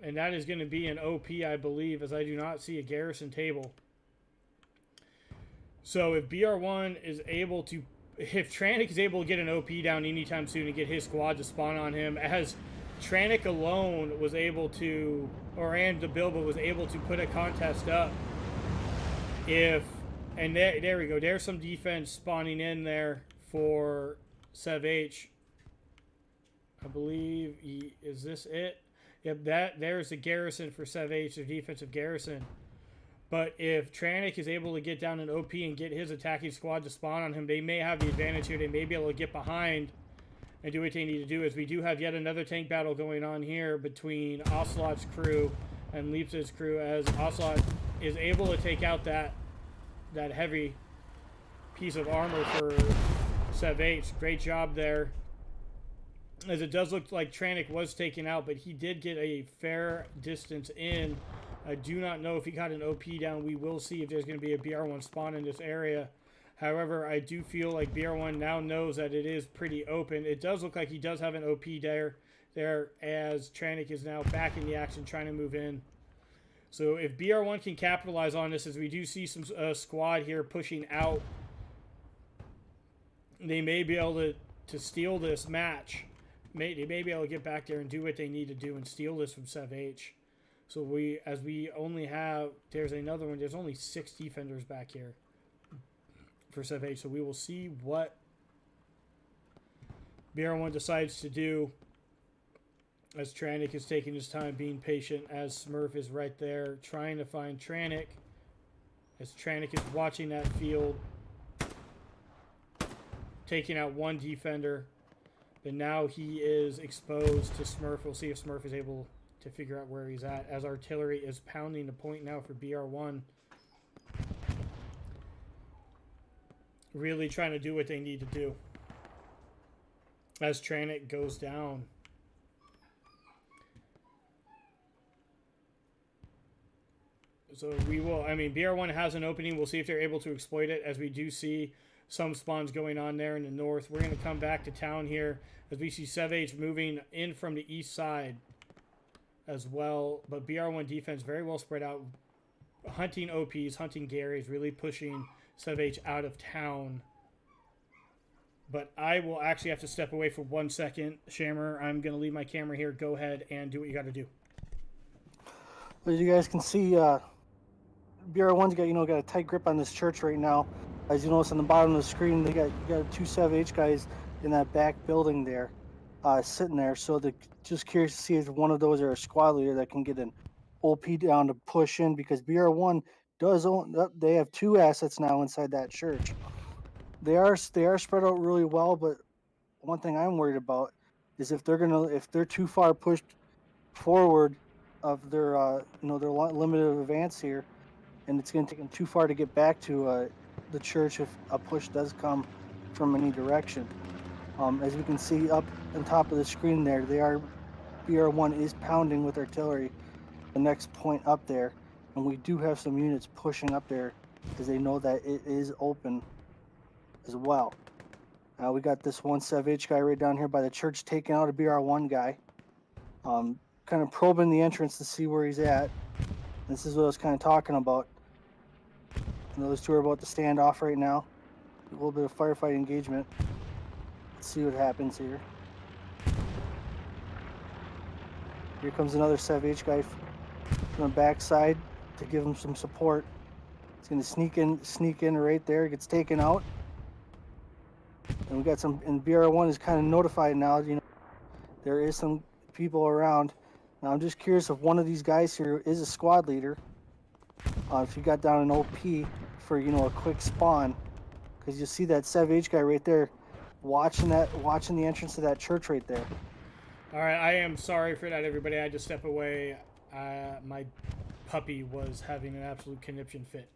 A: and that is going to be an OP, I believe, as I do not see a garrison table. So if BR1 is able to, if Tranik is able to get an OP down anytime soon and get his squad to spawn on him, as Tranik alone was able to, and the Bilbo was able to put a contest up, and there we go, there's some defense spawning in there for SEVH. I believe, is this it? Yep, there's the garrison for SEVH, the defensive garrison. But if Tranik is able to get down an OP and get his attacking squad to spawn on him, they may have the advantage here. They may be able to get behind and do what they need to do, as we do have yet another tank battle going on here between Ocelot's crew and Leap's crew, as Ocelot is able to take out that heavy piece of armor for SEVH. Great job there, as it does look like Tranik was taken out, but he did get a fair distance in I do not know if he got an OP down. We will see if there's going to be a BR1 spawn in this area. However, I do feel like BR1 now knows that it is pretty open. It does look like he does have an OP there as Tranich is now back in the action trying to move in. So if BR1 can capitalize on this, as we do see some squad here pushing out, they may be able to steal this match. They may be able to get back there and do what they need to do and steal this from SEVH. So we only have, there's another one, there's only 6 defenders back here for SEVH. So we will see what BR1 decides to do as Tranich is taking his time being patient, as Smurf is right there trying to find Tranich, as Tranich is watching that field, taking out one defender, but now he is exposed to Smurf. We'll see if Smurf is able to figure out where he's at, as artillery is pounding the point now for BR1. Really trying to do what they need to do as Tranich goes down. So we will, I mean, BR1 has an opening. We'll see if they're able to exploit it, as we do see some spawns going on there in the north. We're going to come back to town here as we see SEVH moving in from the east side as well. But BR1 defense very well spread out, hunting OPs, hunting Garys, really pushing SEVH out of town. But I will actually have to step away for 1 second. Shammer, I'm going to leave my camera here. Go ahead and do what you got to do.
B: As you guys can see, BR1's got a tight grip on this church right now. As you notice on the bottom of the screen, you got 2 SEVH guys in that back building there, sitting there. So they're just curious to see if one of those are a squad leader that can get an OP down to push in, because BR1 does own. They have 2 assets now inside that church. They are spread out really well, but one thing I'm worried about is if they're too far pushed forward of their their limited advance here, and it's going to take them too far to get back to the church if a push does come from any direction. As we can see up on top of the screen there, BR1 is pounding with artillery the next point up there, and we do have some units pushing up there because they know that it is open as well. We got this one SEVH guy right down here by the church taking out a BR1 guy, kind of probing the entrance to see where he's at. This is what I was kind of talking about. And those 2 are about to stand off right now. A little bit of firefight engagement. Let's see what happens here. Here comes another SEVH guy from the backside to give him some support. He's going to sneak in right there. Gets taken out. And we got some, and BR1 is kind of notified now, there is some people around. Now I'm just curious if one of these guys here is a squad leader. If you got down an OP for, a quick spawn, because you see that SEVH guy right there watching the entrance to that church right there.
A: All right, I am sorry for that, everybody. I had to step away. My puppy was having an absolute conniption fit.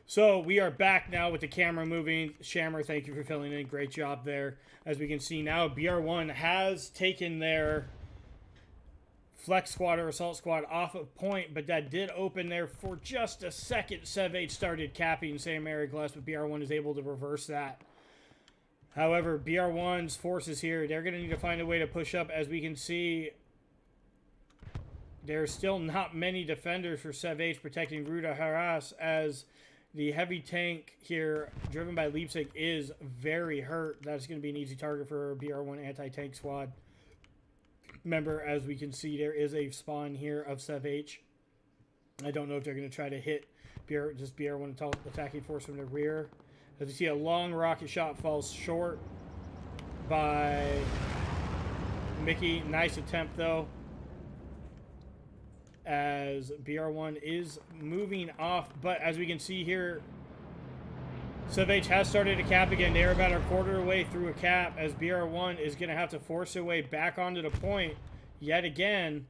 A: So we are back now with the camera moving. Shammer, thank you for filling in. Great job there. As we can see now, BR1 has taken their flex squad or assault squad off of point, but that did open there for just a second. SEVH started capping Sainte-Mère-Église, but BR1 is able to reverse that. However, BR1's forces here, they're going to need to find a way to push up. As we can see, there's still not many defenders for SEVH protecting Ruta Haras, as the heavy tank here, driven by Leipzig, is very hurt. That's going to be an easy target for a BR1 anti-tank squad. Remember, as we can see, there is a spawn here of SEVH. I don't know if they're going to try to hit BR1 attacking force from the rear. As you see, a long rocket shot falls short by Mickey. Nice attempt, though, as BR1 is moving off. But as we can see here, SEVH has started a cap again. They're about a quarter way through a cap, as BR1 is going to have to force their way back onto the point yet again.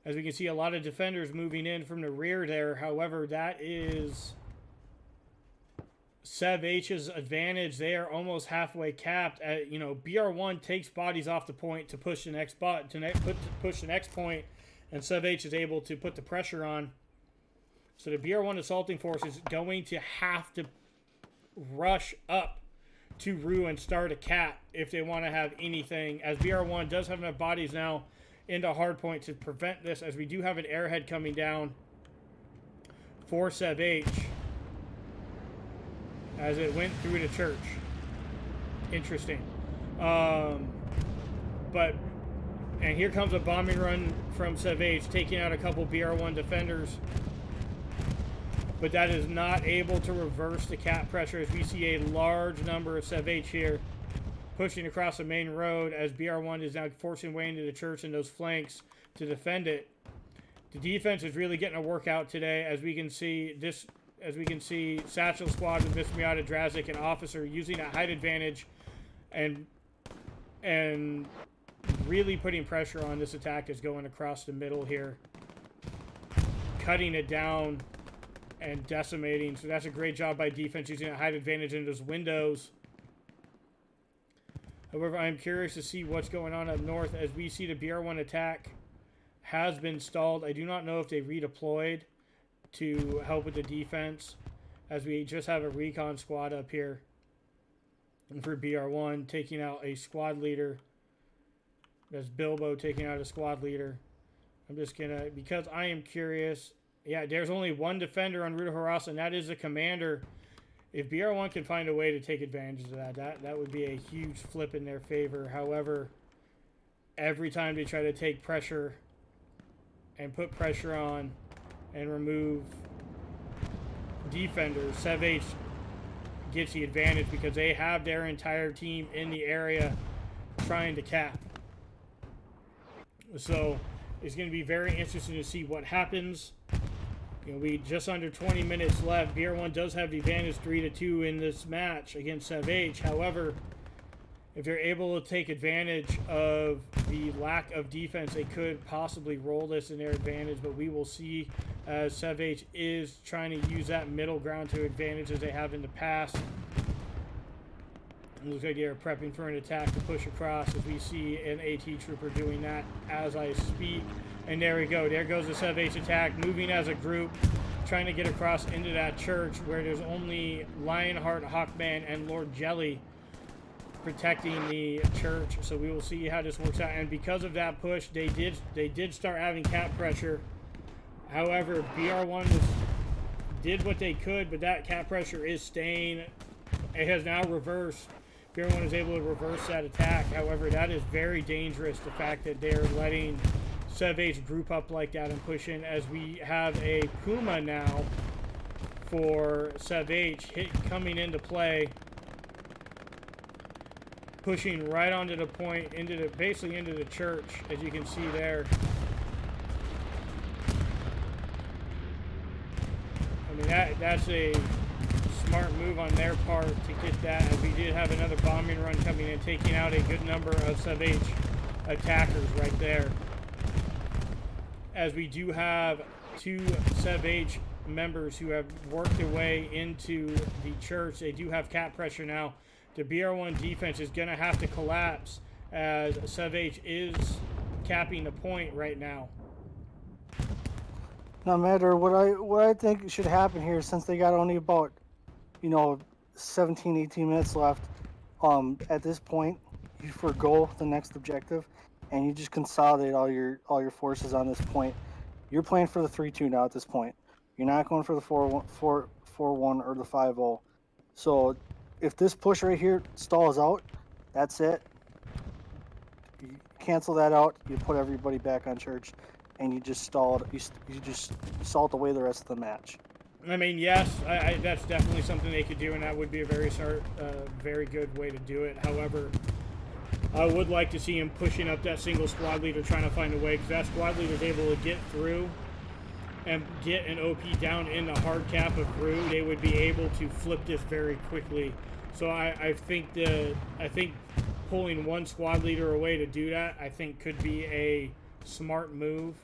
A: As we can see, a lot of defenders moving in from the rear there. However, that is SEVH's advantage. They are almost halfway capped. BR1 takes bodies off the point to push the next push the next point, and SEVH is able to put the pressure on. So the BR1 assaulting force is going to have to rush up to Rue and start a cap if they want to have anything, as BR1 does have enough bodies now into hardpoint to prevent this, as we do have an airhead coming down for SEVH as it went through the church. Interesting. And here comes a bombing run from SEVH, taking out a couple BR1 defenders. But that is not able to reverse the cap pressure, as we see a large number of SEVH here pushing across the main road, as BR1 is now forcing way into the church and those flanks to defend it. The defense is really getting a workout today, as we can see Satchel Squad with Miss Miata, Drazik, and Officer using that height advantage and really putting pressure on this attack that's going across the middle here, cutting it down and decimating. So that's a great job by defense, using a height advantage in those windows. However, I'm curious to see what's going on up north, as we see the BR1 attack has been stalled. I do not know if they redeployed to help with the defense, as we just have a recon squad up here for BR1 taking out a squad leader. That's Bilbo taking out a squad leader. I'm just gonna, because I am curious. Yeah, there's only one defender on Ruta Harasa, and that is the commander. If BR1 can find a way to take advantage of that would be a huge flip in their favor. However, every time they try to take pressure and put pressure on and remove defenders, SEVH gets the advantage because they have their entire team in the area trying to cap. So it's going to be very interesting to see what happens. You know, we just under 20 minutes left. BR1 does have the advantage 3-2 in this match against SEVH. However, if they're able to take advantage of the lack of defense, they could possibly roll this in their advantage. But we will see, as SEVH is trying to use that middle ground to advantage as they have in the past. It looks like they're prepping for an attack to push across, as we see an AT trooper doing that as I speak. And there we go. There goes the SEVH attack, moving as a group, trying to get across into that church where there's only Lionheart, Hawkman, and Lord Jelly protecting the church. So we will see how this works out. And because of that push, they did start having cap pressure. However, BR1 did what they could, but that cap pressure is staying. It has now reversed. BR1 is able to reverse that attack. However, that is very dangerous, the fact that they're letting SEVH group up like that and push in, as we have a Puma now for SEVH coming into play, pushing right onto the point, basically into the church, as you can see there. I mean, that's a smart move on their part to get that, as we did have another bombing run coming in, taking out a good number of SEVH attackers right there. As we do have two SEVH members who have worked their way into the church. They do have cap pressure now. The BR1 defense is going to have to collapse, as SEVH is capping the point right now.
B: No matter what I think should happen here, since they got only about 17, 18 minutes left, at this point you forgo the next objective and you just consolidate all your forces on this point. You're playing for the 3-2 now at this point. You're not going for the 4-1 or the 5-0. So if this push right here stalls out, that's it. You cancel that out, you put everybody back on church, and you just you just salt away the rest of the match.
A: I mean, yes, that's definitely something they could do, and that would be a very good way to do it. However, I would like to see him pushing up that single squad leader, trying to find a way, because that squad leader is able to get through and get an OP down in the hard cap of Brew. They would be able to flip this very quickly. So I think pulling one squad leader away to do that, I think, could be a smart move,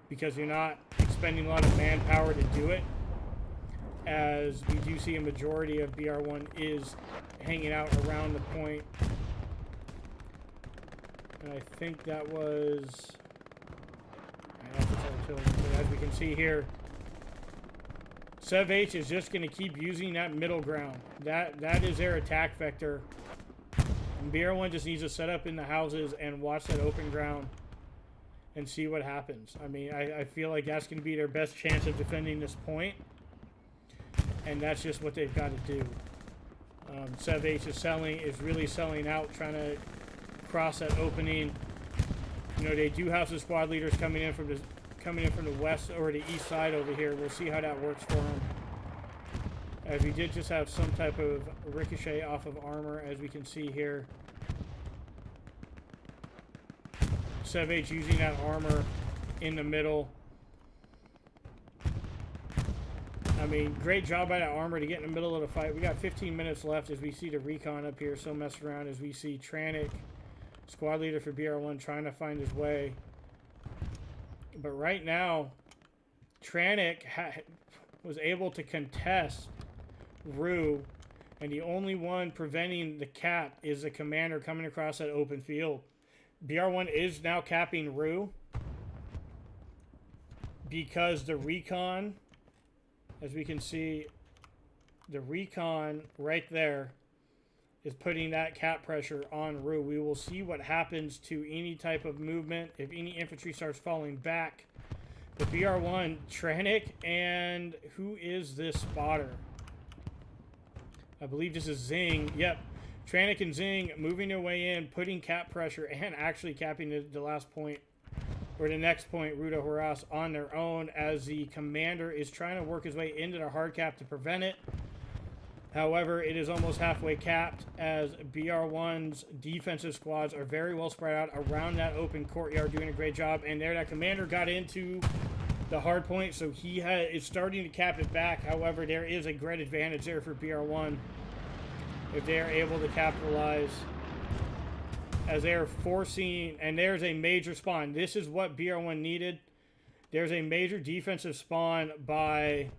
A: because you're not expending a lot of manpower to do it, as we do see a majority of BR1 is hanging out around the point. And I think that was... But as we can see here, SEVH is just going to keep using that middle ground. That is their attack vector. And BR1 just needs to set up in the houses and watch that open ground and see what happens. I mean, I feel like that's going to be their best chance of defending this point. And that's just what they've got to do. SEVH is really selling out, trying to cross that opening. You know, they do have some squad leaders coming in from the west or the east side over here. We'll see how that works for them. As we did just have some type of ricochet off of armor, as we can see here. SEVH using that armor in the middle. I mean, great job by that armor to get in the middle of the fight. We got 15 minutes left as we see the recon up here. So messed around as we see Tranic, squad leader for BR1, trying to find his way. But right now, Tranic was able to contest Rue, and the only one preventing the cap is the commander coming across that open field. BR1 is now capping Rue because the recon, as we can see, the recon right there is putting that cap pressure on Rue. We will see what happens to any type of movement if any infantry starts falling back. The BR1, Tranic, and who is this spotter? I believe this is Zing. Yep. Tranic and Zing moving their way in, putting cap pressure, and actually capping the last point, or the next point, Ruta Horas, on their own, as the commander is trying to work his way into the hard cap to prevent it. However, it is almost halfway capped, as BR1's defensive squads are very well spread out around that open courtyard, doing a great job. And there, that commander got into the hard point, so he is starting to cap it back. However, there is a great advantage there for BR1 if they are able to capitalize, as they are forcing, and there's a major spawn. This is what BR1 needed. There's a major defensive spawn by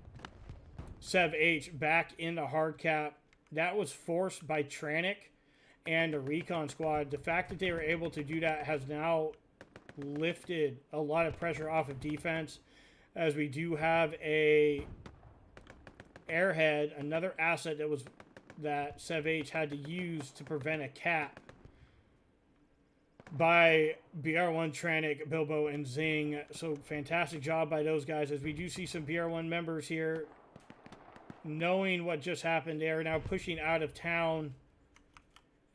A: SEVH back in the hard cap. That was forced by Tranic and the recon squad. The fact that they were able to do that has now lifted a lot of pressure off of defense, as we do have a airhead, another asset that SEVH had to use to prevent a cap by BR1, Tranic, Bilbo, and Zing. So fantastic job by those guys, as we do see some BR1 members here knowing what just happened. They are now pushing out of town,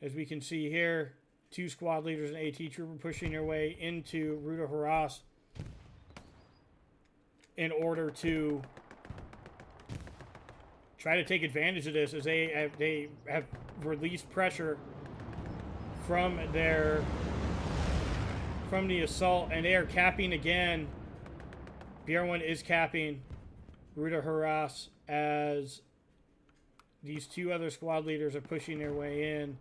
A: as we can see here. 2 squad leaders and AT trooper pushing their way into Ruta Horas in order to try to take advantage of this, as they have released pressure from the assault, and they are capping again. BR1 is capping Ruta Horas, as these 2 other squad leaders are pushing their way in.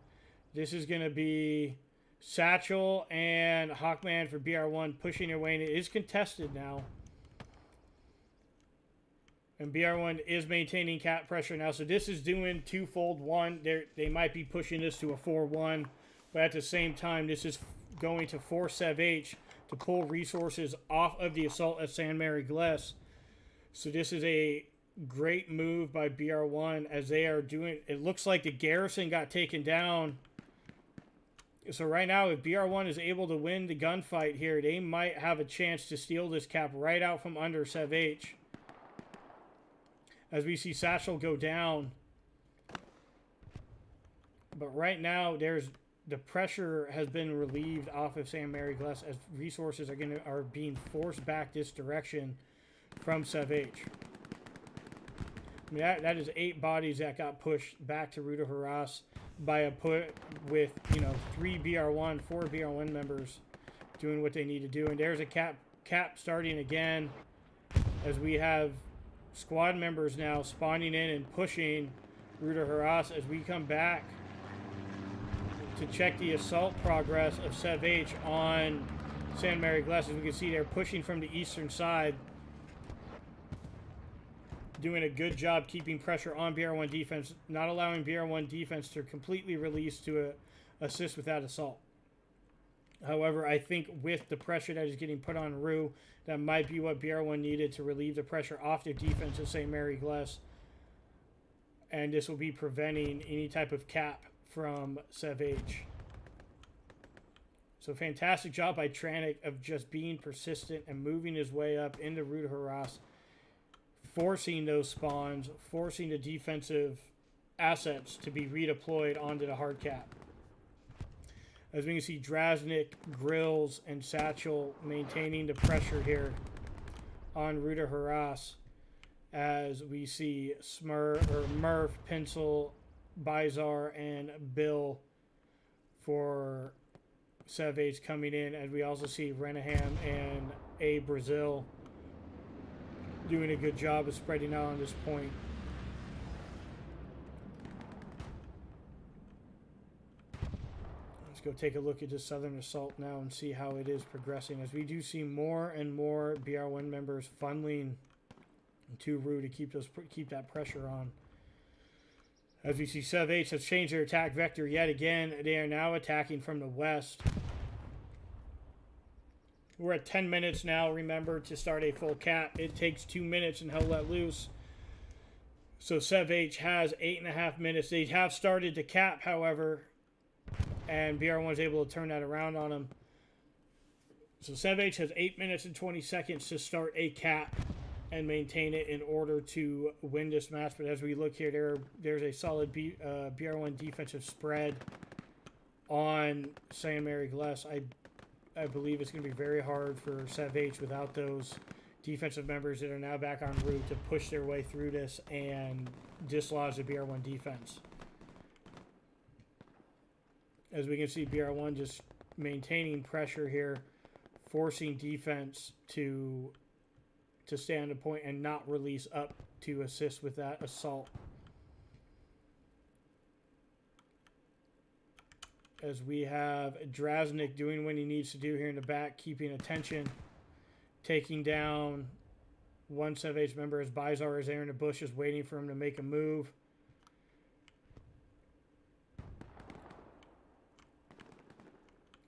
A: This is going to be Satchel and Hawkman for BR1 pushing their way in. It is contested now, and BR1 is maintaining cap pressure now. So this is doing twofold. One, they might be pushing this to a 4-1, but at the same time, this is going to force SEVH to pull resources off of the assault at Sainte-Mère-Église. So this is a great move by BR1, as they are doing. It looks like the garrison got taken down. So right now, if BR1 is able to win the gunfight here, they might have a chance to steal this cap right out from under SEVH. As we see Satchel go down. But right now, the pressure has been relieved off of Sainte-Mère-Église, as resources are being forced back this direction from SEVH. I mean, that is 8 bodies that got pushed back to Ruta Horas by a put with, 3 BR1, 4 BR1 members doing what they need to do. And there's a cap starting again, as we have squad members now spawning in and pushing Ruta Horas, as we come back to check the assault progress of SEVH on Sainte-Mère-Église. As we can see, they're pushing from the eastern side, doing a good job keeping pressure on BR1 defense, not allowing BR1 defense to completely release to assist with that assault. However, I think with the pressure that is getting put on Rue, that might be what BR1 needed to relieve the pressure off their defense of Sainte-Mère-Église. And this will be preventing any type of cap from SEVH. So fantastic job by Tranic of just being persistent and moving his way up into Rue de Harass, forcing those spawns, forcing the defensive assets to be redeployed onto the hard cap. As we can see, Drasnik, Grills, and Satchel maintaining the pressure here on Rue de Harass. As we see Murph, Pencil, Bizarre, and Bill for SEVH coming in. And we also see Renaham and A. Brazil doing a good job of spreading out on this point. Let's go take a look at the Southern Assault now and see how it is progressing, as we do see more and more BR1 members funneling to Rue to keep that pressure on. As we see, SEVH has changed their attack vector yet again. They are now attacking from the west. We're at 10 minutes now. Remember, to start a full cap, it takes 2 minutes and hell let loose. So SEVH has 8.5 minutes. They have started to cap, however, and BR1 was able to turn that around on them. So SEVH has 8 minutes and 20 seconds to start a cap and maintain it in order to win this match. But as we look here, there's a solid BR1 defensive spread on Sainte-Mère-Église. I believe it's going to be very hard for SEVH without those defensive members that are now back en route to push their way through this and dislodge the BR1 defense. As we can see, BR1 just maintaining pressure here, forcing defense to stay on the point and not release up to assist with that assault. As we have Drasnik doing what he needs to do here in the back, keeping attention, taking down one SEVH member as Bizarre is there in the bushes waiting for him to make a move.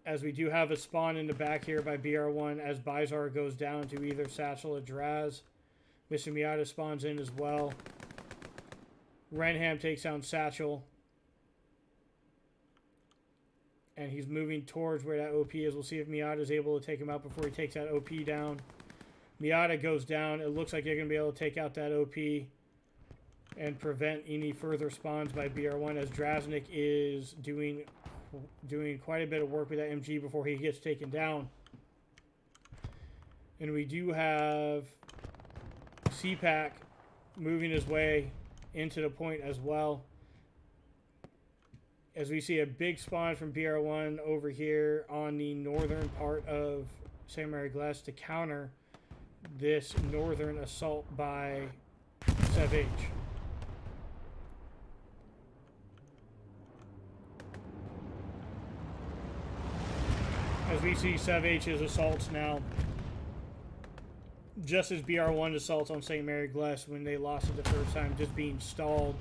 A: As we do have a spawn in the back here by BR1 as Bizarre goes down to either Satchel or Draz. Mr. Miata spawns in as well. Renham takes down Satchel. And he's moving towards where that OP is. We'll see if Miata is able to take him out before he takes that OP down. Miata goes down. It looks like they're going to be able to take out that OP and prevent any further spawns by BR1 as Drasnik is doing quite a bit of work with that MG before he gets taken down. And we do have CPAC moving his way into the point as well. As we see a big spawn from BR1 over here on the northern part of Sainte-Mère-Église to counter this northern assault by SEVH. As we see SEVH's assaults now, just as BR1 assaults on Sainte-Mère-Église when they lost it the first time, just being stalled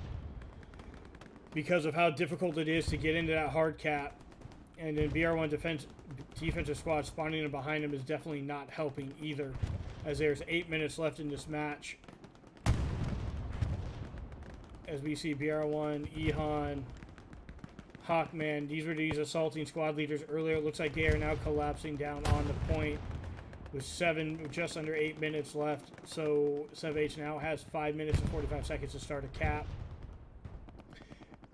A: because of how difficult it is to get into that hard cap. And then BR1 defensive squad spawning in behind him is definitely not helping either, as there's 8 minutes left in this match. As we see BR1, Ehan, Hawkman, these were these assaulting squad leaders earlier. It looks like they are now collapsing down on the point with just under 8 minutes left. So SEVH now has 5 minutes and 45 seconds to start a cap.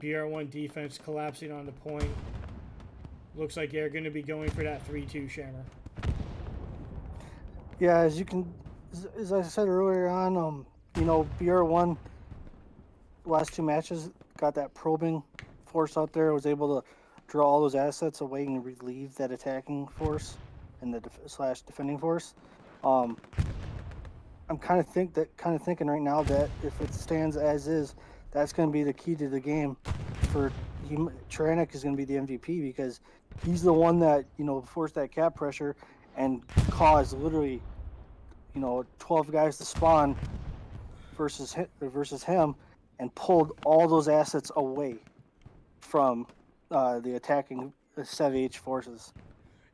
A: BR1 defense collapsing on the point. Looks like they're going to be going for that 3-2, Shammer.
B: Yeah, as I said earlier on, BR1 last two matches got that probing force out there, was able to draw all those assets away and relieve that attacking force and the defending force. I'm kind of thinking right now that if it stands as is, that's going to be the key to the game for Tranic is going to be the MVP, because he's the one that forced that cap pressure and caused literally 12 guys to spawn versus him, and pulled all those assets away from the attacking SEVH forces.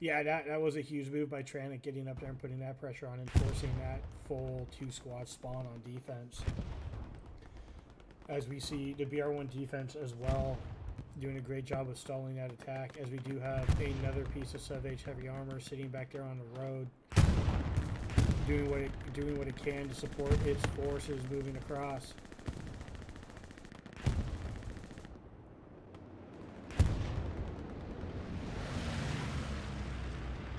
A: Yeah, that was a huge move by Tranich, getting up there and putting that pressure on and forcing that full 2-squad spawn on defense. As we see the BR1 defense as well doing a great job of stalling that attack, as we do have another piece of SEVH heavy armor sitting back there on the road, doing what it can to support its forces moving across.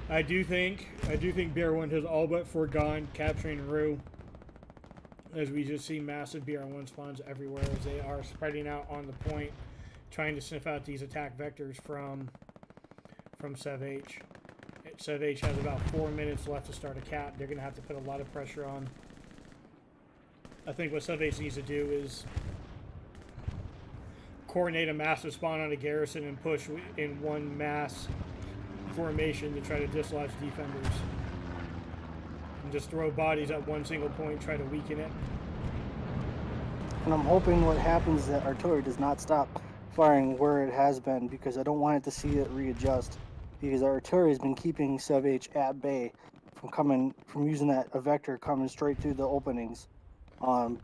A: I do think BR1 has all but forgone capturing Rue, as we just see massive BR1 spawns everywhere as they are spreading out on the point, trying to sniff out these attack vectors from SEVH. SEVH has about 4 minutes left to start a cap. They're going to have to put a lot of pressure on. I think what SEVH needs to do is coordinate a massive spawn on a garrison and push in one mass formation to try to dislodge defenders. And just throw bodies at one single point, try to weaken it.
B: And I'm hoping what happens is that artillery does not stop firing where it has been, because I don't want it to see it readjust, because our artillery has been keeping SEVH at bay from using a vector coming straight through the openings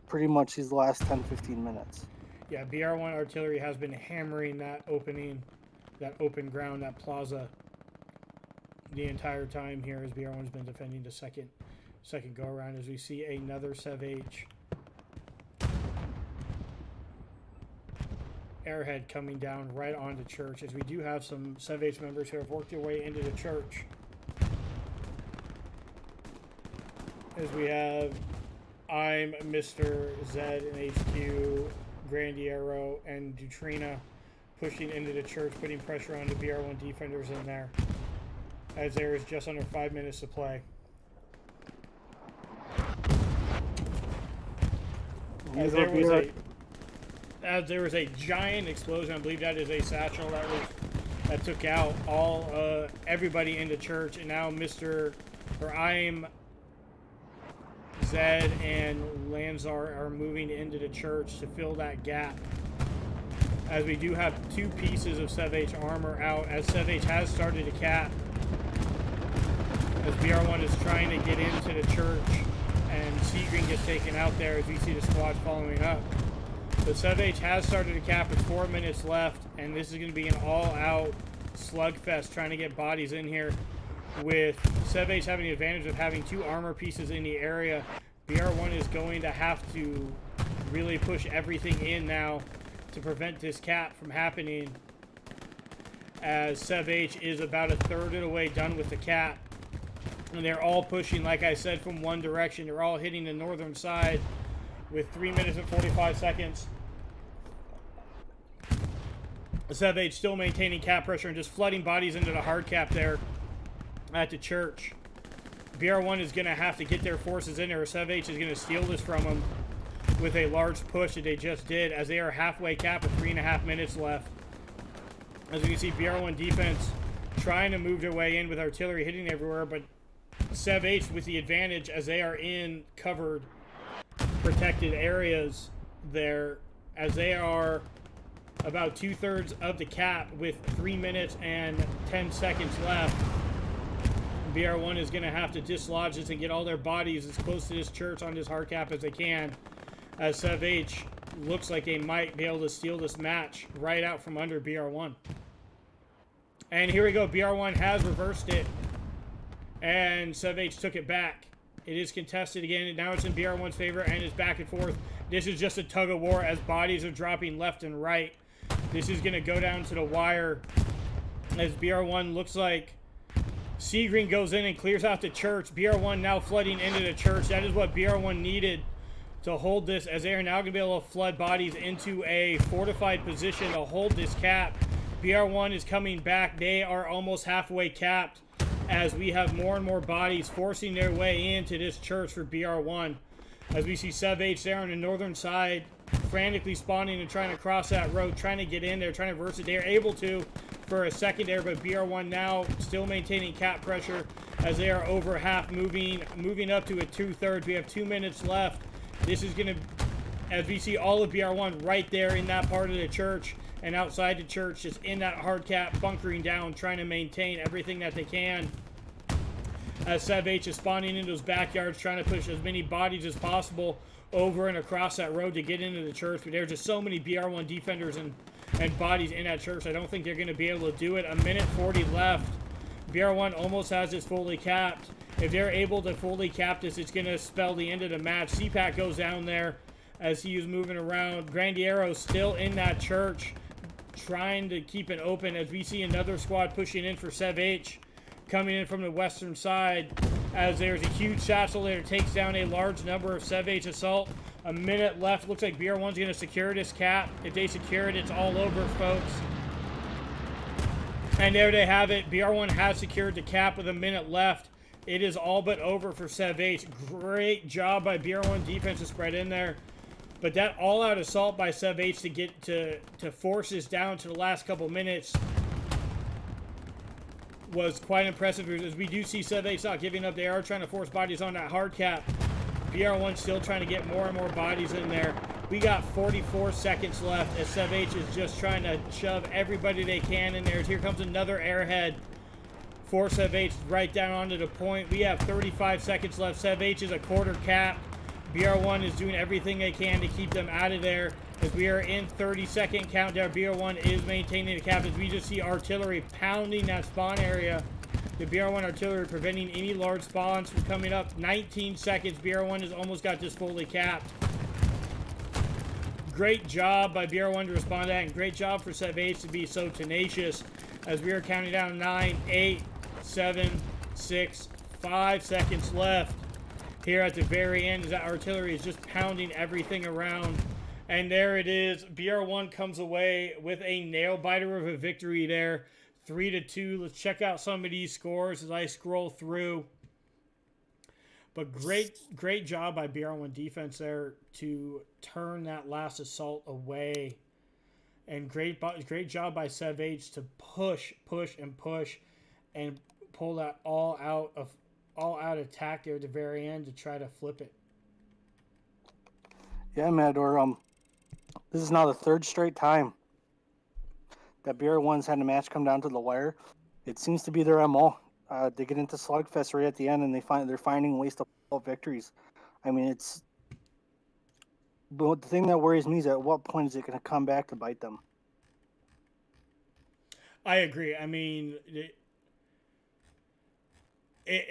B: pretty much these last 10-15 minutes.
A: Yeah, BR1 artillery has been hammering that opening, that open ground, that plaza the entire time here as BR1's been defending the second go around, as we see another SEVH airhead coming down right onto church, as we do have some SEVH members who have worked their way into the church. As we have I'm Mr. Z and HQ, Grandiero, and Dutrina pushing into the church, putting pressure on the BR1 defenders in there, as there is just under 5 minutes to play. As there was a giant explosion, I believe that is a satchel that took out everybody in the church, and now I'm Zed and Lanzar are moving into the church to fill that gap. As we do have 2 pieces of SEVH armor out, as SEVH has started to cap, as BR1 is trying to get into the church, and Seagreen gets taken out there as we see the squad following up. But SEVH has started to cap with 4 minutes left, and this is going to be an all-out slugfest trying to get bodies in here, with SEVH having the advantage of having 2 armor pieces in the area. BR1 is going to have to really push everything in now to prevent this cap from happening, as SEVH is about a third of the way done with the cap. And they're all pushing, like I said, from one direction. They're all hitting the northern side with 3 minutes and 45 seconds. SEVH still maintaining cap pressure and just flooding bodies into the hard cap there at the church. BR1 is going to have to get their forces in there, or SEVH is going to steal this from them with a large push that they just did, as they are halfway cap with 3.5 minutes left. As you can see, BR1 defense trying to move their way in with artillery hitting everywhere, but SEVH with the advantage as they are in covered, protected areas there, as they are about 2/3 of the cap with 3 minutes and 10 seconds left. BR1 is going to have to dislodge this and get all their bodies as close to this church on this hard cap as they can, as SEVH looks like they might be able to steal this match right out from under BR1. And here we go, BR1 has reversed it, and SEVH took it back. It is contested again, and now it's in BR1's favor, and it's back and forth. This is just a tug of war as bodies are dropping left and right. This is going to go down to the wire, as BR1 looks like Seagreen goes in and clears out the church. BR1 now flooding into the church. That is what BR1 needed to hold this, as they are now going to be able to flood bodies into a fortified position to hold this cap. BR1 is coming back. They are almost halfway capped, as we have more and more bodies forcing their way into this church for BR1. As we see SEVH there on the northern side frantically spawning and trying to cross that road, trying to get in there, trying to reverse it. They are able to for a second there, but BR1 now still maintaining cap pressure as they are over half, moving up to a 2/3. We have 2 minutes left. This is going to as we see all of BR1 right there in that part of the church and outside the church, just in that hard cap, bunkering down, trying to maintain everything that they can. As SEVH is spawning into those backyards, trying to push as many bodies as possible over and across that road to get into the church. But there's just so many BR1 defenders and bodies in that church. I don't think they're going to be able to do it. 1:40 left. BR1 almost has this fully capped. If they're able to fully cap this, it's going to spell the end of the match. CPAC goes down there as he is moving around. Grandiero still in that church, trying to keep it open as we see another squad pushing in for SEVH, coming in from the western side as there's a huge satchel there. Takes down a large number of SEVH assault. 1 minute left. Looks like BR1's going to secure this cap. If they secure it, it's all over, folks. And there they have it. BR1 has secured the cap with 1 minute left. It is all but over for SEVH. Great job by BR1 defense to spread in there. But that all-out assault by SEVH to get to force this down to the last couple minutes was quite impressive. As we do see SEVH not giving up. They are trying to force bodies on that hard cap. BR1 still trying to get more and more bodies in there. We got 44 seconds left as SEVH is just trying to shove everybody they can in there. Here comes another airhead for SEVH right down onto the point. We have 35 seconds left. SEVH is a quarter cap. BR1 is doing everything they can to keep them out of there. As we are in 30-second countdown, BR1 is maintaining the cap as we just see artillery pounding that spawn area. The BR1 artillery preventing any large spawns from coming up. 19 seconds. BR1 has almost got this fully capped. Great job by BR1 to respond to that, and great job for SEVH to be so tenacious as we are counting down 9, 8, 7, 6, 5 seconds left here at the very end as that artillery is just pounding everything around. And there it is. BR1 comes away with a nail-biter of a victory there. 3-2. Let's check out some of these scores as I scroll through. But great job by BR1 defense there to turn that last assault away. And great job by SEVH to push and pull that all-out attack there at the very end to try to flip it.
B: Yeah, Matador. This is now the third straight time that BR1's had a match come down to the wire. It seems to be their MO. They get into slugfest right at the end, and they're finding ways to pull victories. I mean, but the thing that worries me is at what point is it going to come back to bite them?
A: I agree. I mean,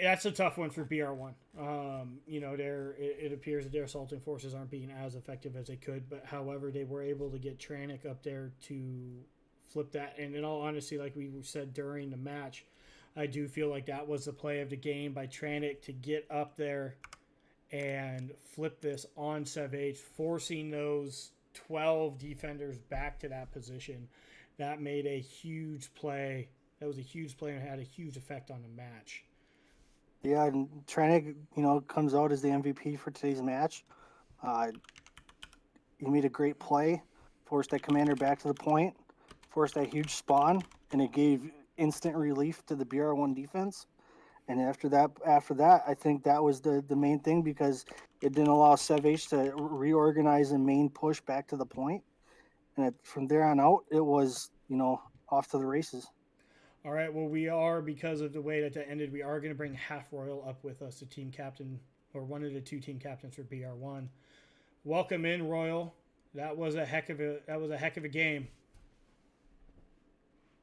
A: that's a tough one for BR1. It appears that their assaulting forces aren't being as effective as they could, but however, they were able to get Tranic up there to flip that. And in all honesty, like we said during the match, I do feel like that was the play of the game by Tranic to get up there and flip this on SEVH, forcing those 12 defenders back to that position. That made a huge play. That was a huge play and had a huge effect on the match.
B: Yeah, and Tranic, comes out as the MVP for today's match. He made a great play, forced that commander back to the point, forced that huge spawn, and it gave instant relief to the BR1 defense. And after that, I think that was the main thing because it didn't allow SEVH to reorganize and main push back to the point. And from there on out, it was, off to the races.
A: All right, well, we are, because of the way that ended, we are going to bring Half Royal up with us, the team captain, or one of the two team captains for BR1. Welcome in, Royal. That was a heck of a game.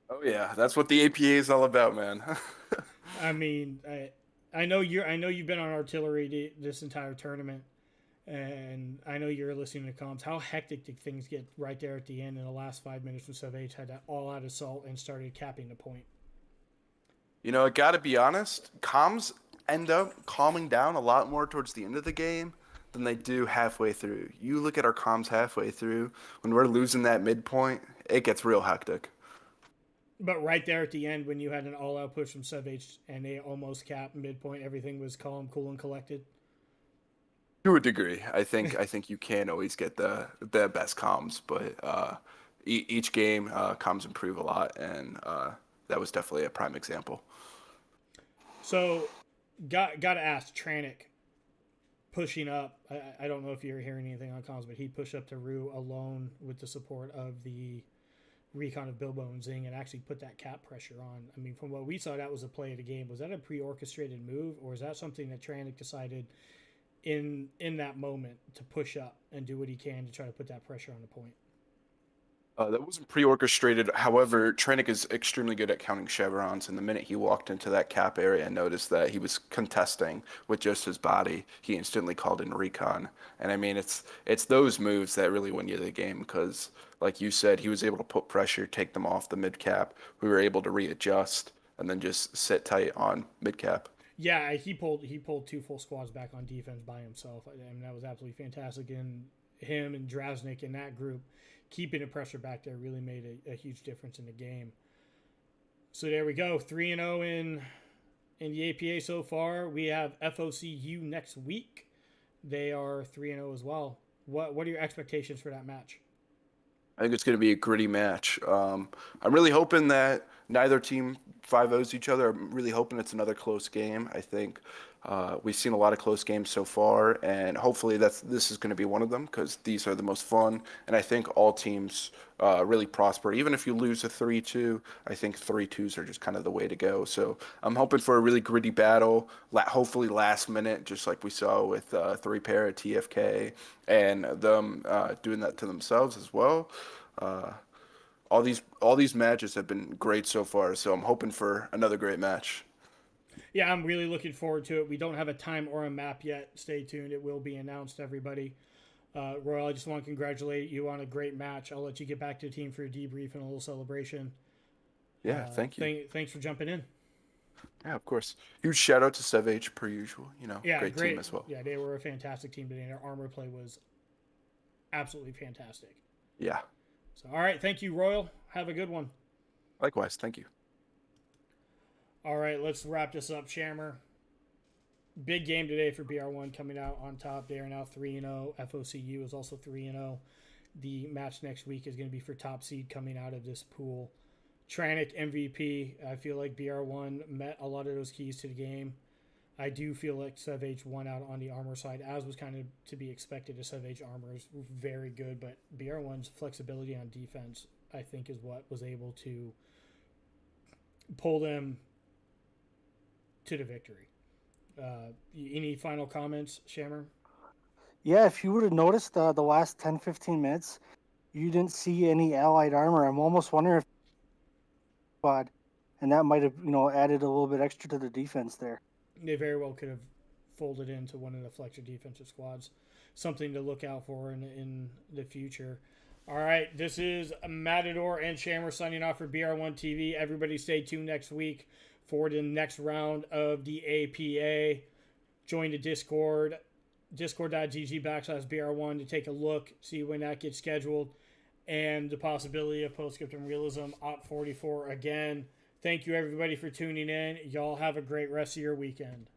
D: Oh yeah, that's what the APA is all about, man.
A: I mean, I know you've been on artillery this entire tournament, and I know you're listening to comms. How hectic did things get right there at the end in the last 5 minutes when SEVH had that all-out assault and started capping the point?
D: I gotta be honest, comms end up calming down a lot more towards the end of the game than they do halfway through. You look at our comms halfway through, when we're losing that midpoint, it gets real hectic.
A: But right there at the end, when you had an all-out push from SEVH and they almost capped midpoint, everything was calm, cool, and collected.
D: To a degree, I think you can always get the best comms, but each game comms improve a lot, and that was definitely a prime example.
A: So, got to ask, Tranic pushing up. I don't know if you're hearing anything on comms, but he pushed up to Rue alone with the support of the recon of Bilbo and Zing and actually put that cap pressure on. I mean, from what we saw, that was a play of the game. Was that a pre-orchestrated move, or is that something that Tranich decided in that moment to push up and do what he can to try to put that pressure on the point?
D: That wasn't pre-orchestrated. However, Trennick is extremely good at counting chevrons, and the minute he walked into that cap area and noticed that he was contesting with just his body, he instantly called in recon. And I mean, it's those moves that really win you the game because, like you said, he was able to put pressure, take them off the mid cap. We were able to readjust and then just sit tight on mid cap.
A: Yeah, he pulled 2 full squads back on defense by himself. I mean, that was absolutely fantastic. And him and Draznik in that group, keeping the pressure back there really made a huge difference in the game. So there we go, 3-0 in the APA so far. We have FOCU next week. They are 3-0 as well. What are your expectations for that match?
D: I think it's going to be a gritty match. I'm really hoping that neither team 5-0s each other. I'm really hoping it's another close game. I think we've seen a lot of close games so far, and hopefully this is going to be one of them because these are the most fun. And I think all teams really prosper. Even if you lose a 3-2, I think 3-2s are just kind of the way to go. So I'm hoping for a really gritty battle, hopefully last minute, just like we saw with 3-pair at TFK and them doing that to themselves as well. All these matches have been great so far, so I'm hoping for another great match.
A: Yeah, I'm really looking forward to it. We don't have a time or a map yet. Stay tuned. It will be announced, everybody. Royal, I just want to congratulate you on a great match. I'll let you get back to the team for a debrief and a little celebration.
D: Yeah, thank you.
A: Thanks for jumping in.
C: Yeah,
D: of course. Huge shout out to SEVH per usual.
A: Yeah,
D: great team as well.
A: Yeah, they were a fantastic team today. Their armor play was absolutely fantastic.
D: Yeah.
A: So, all right. Thank you, Royal. Have a good one.
D: Likewise. Thank you.
A: All right. Let's wrap this up, Shammer. Big game today for BR1 coming out on top. They are now 3-0. FOCU is also 3-0. The match next week is going to be for top seed coming out of this pool. Tranich MVP. I feel like BR1 met a lot of those keys to the game. I do feel like SEVH won out on the armor side, as was kind of to be expected. The SEVH armor is very good, but BR1's flexibility on defense, I think, is what was able to pull them to the victory. Any final comments, Shammer?
B: Yeah, if you would have noticed the last 10-15 minutes, you didn't see any allied armor. I'm almost wondering if squad, and that might have added a little bit extra to the defense there.
A: They very well could have folded into one of the Fletcher defensive squads. Something to look out for in the future. All right, this is Matador and Shammer signing off for BR1 TV. Everybody stay tuned next week for the next round of the APA. Join the Discord, discord.gg/BR1 to take a look, see when that gets scheduled, and the possibility of Postscriptum Realism OP44 again. Thank you, everybody, for tuning in. Y'all have a great rest of your weekend.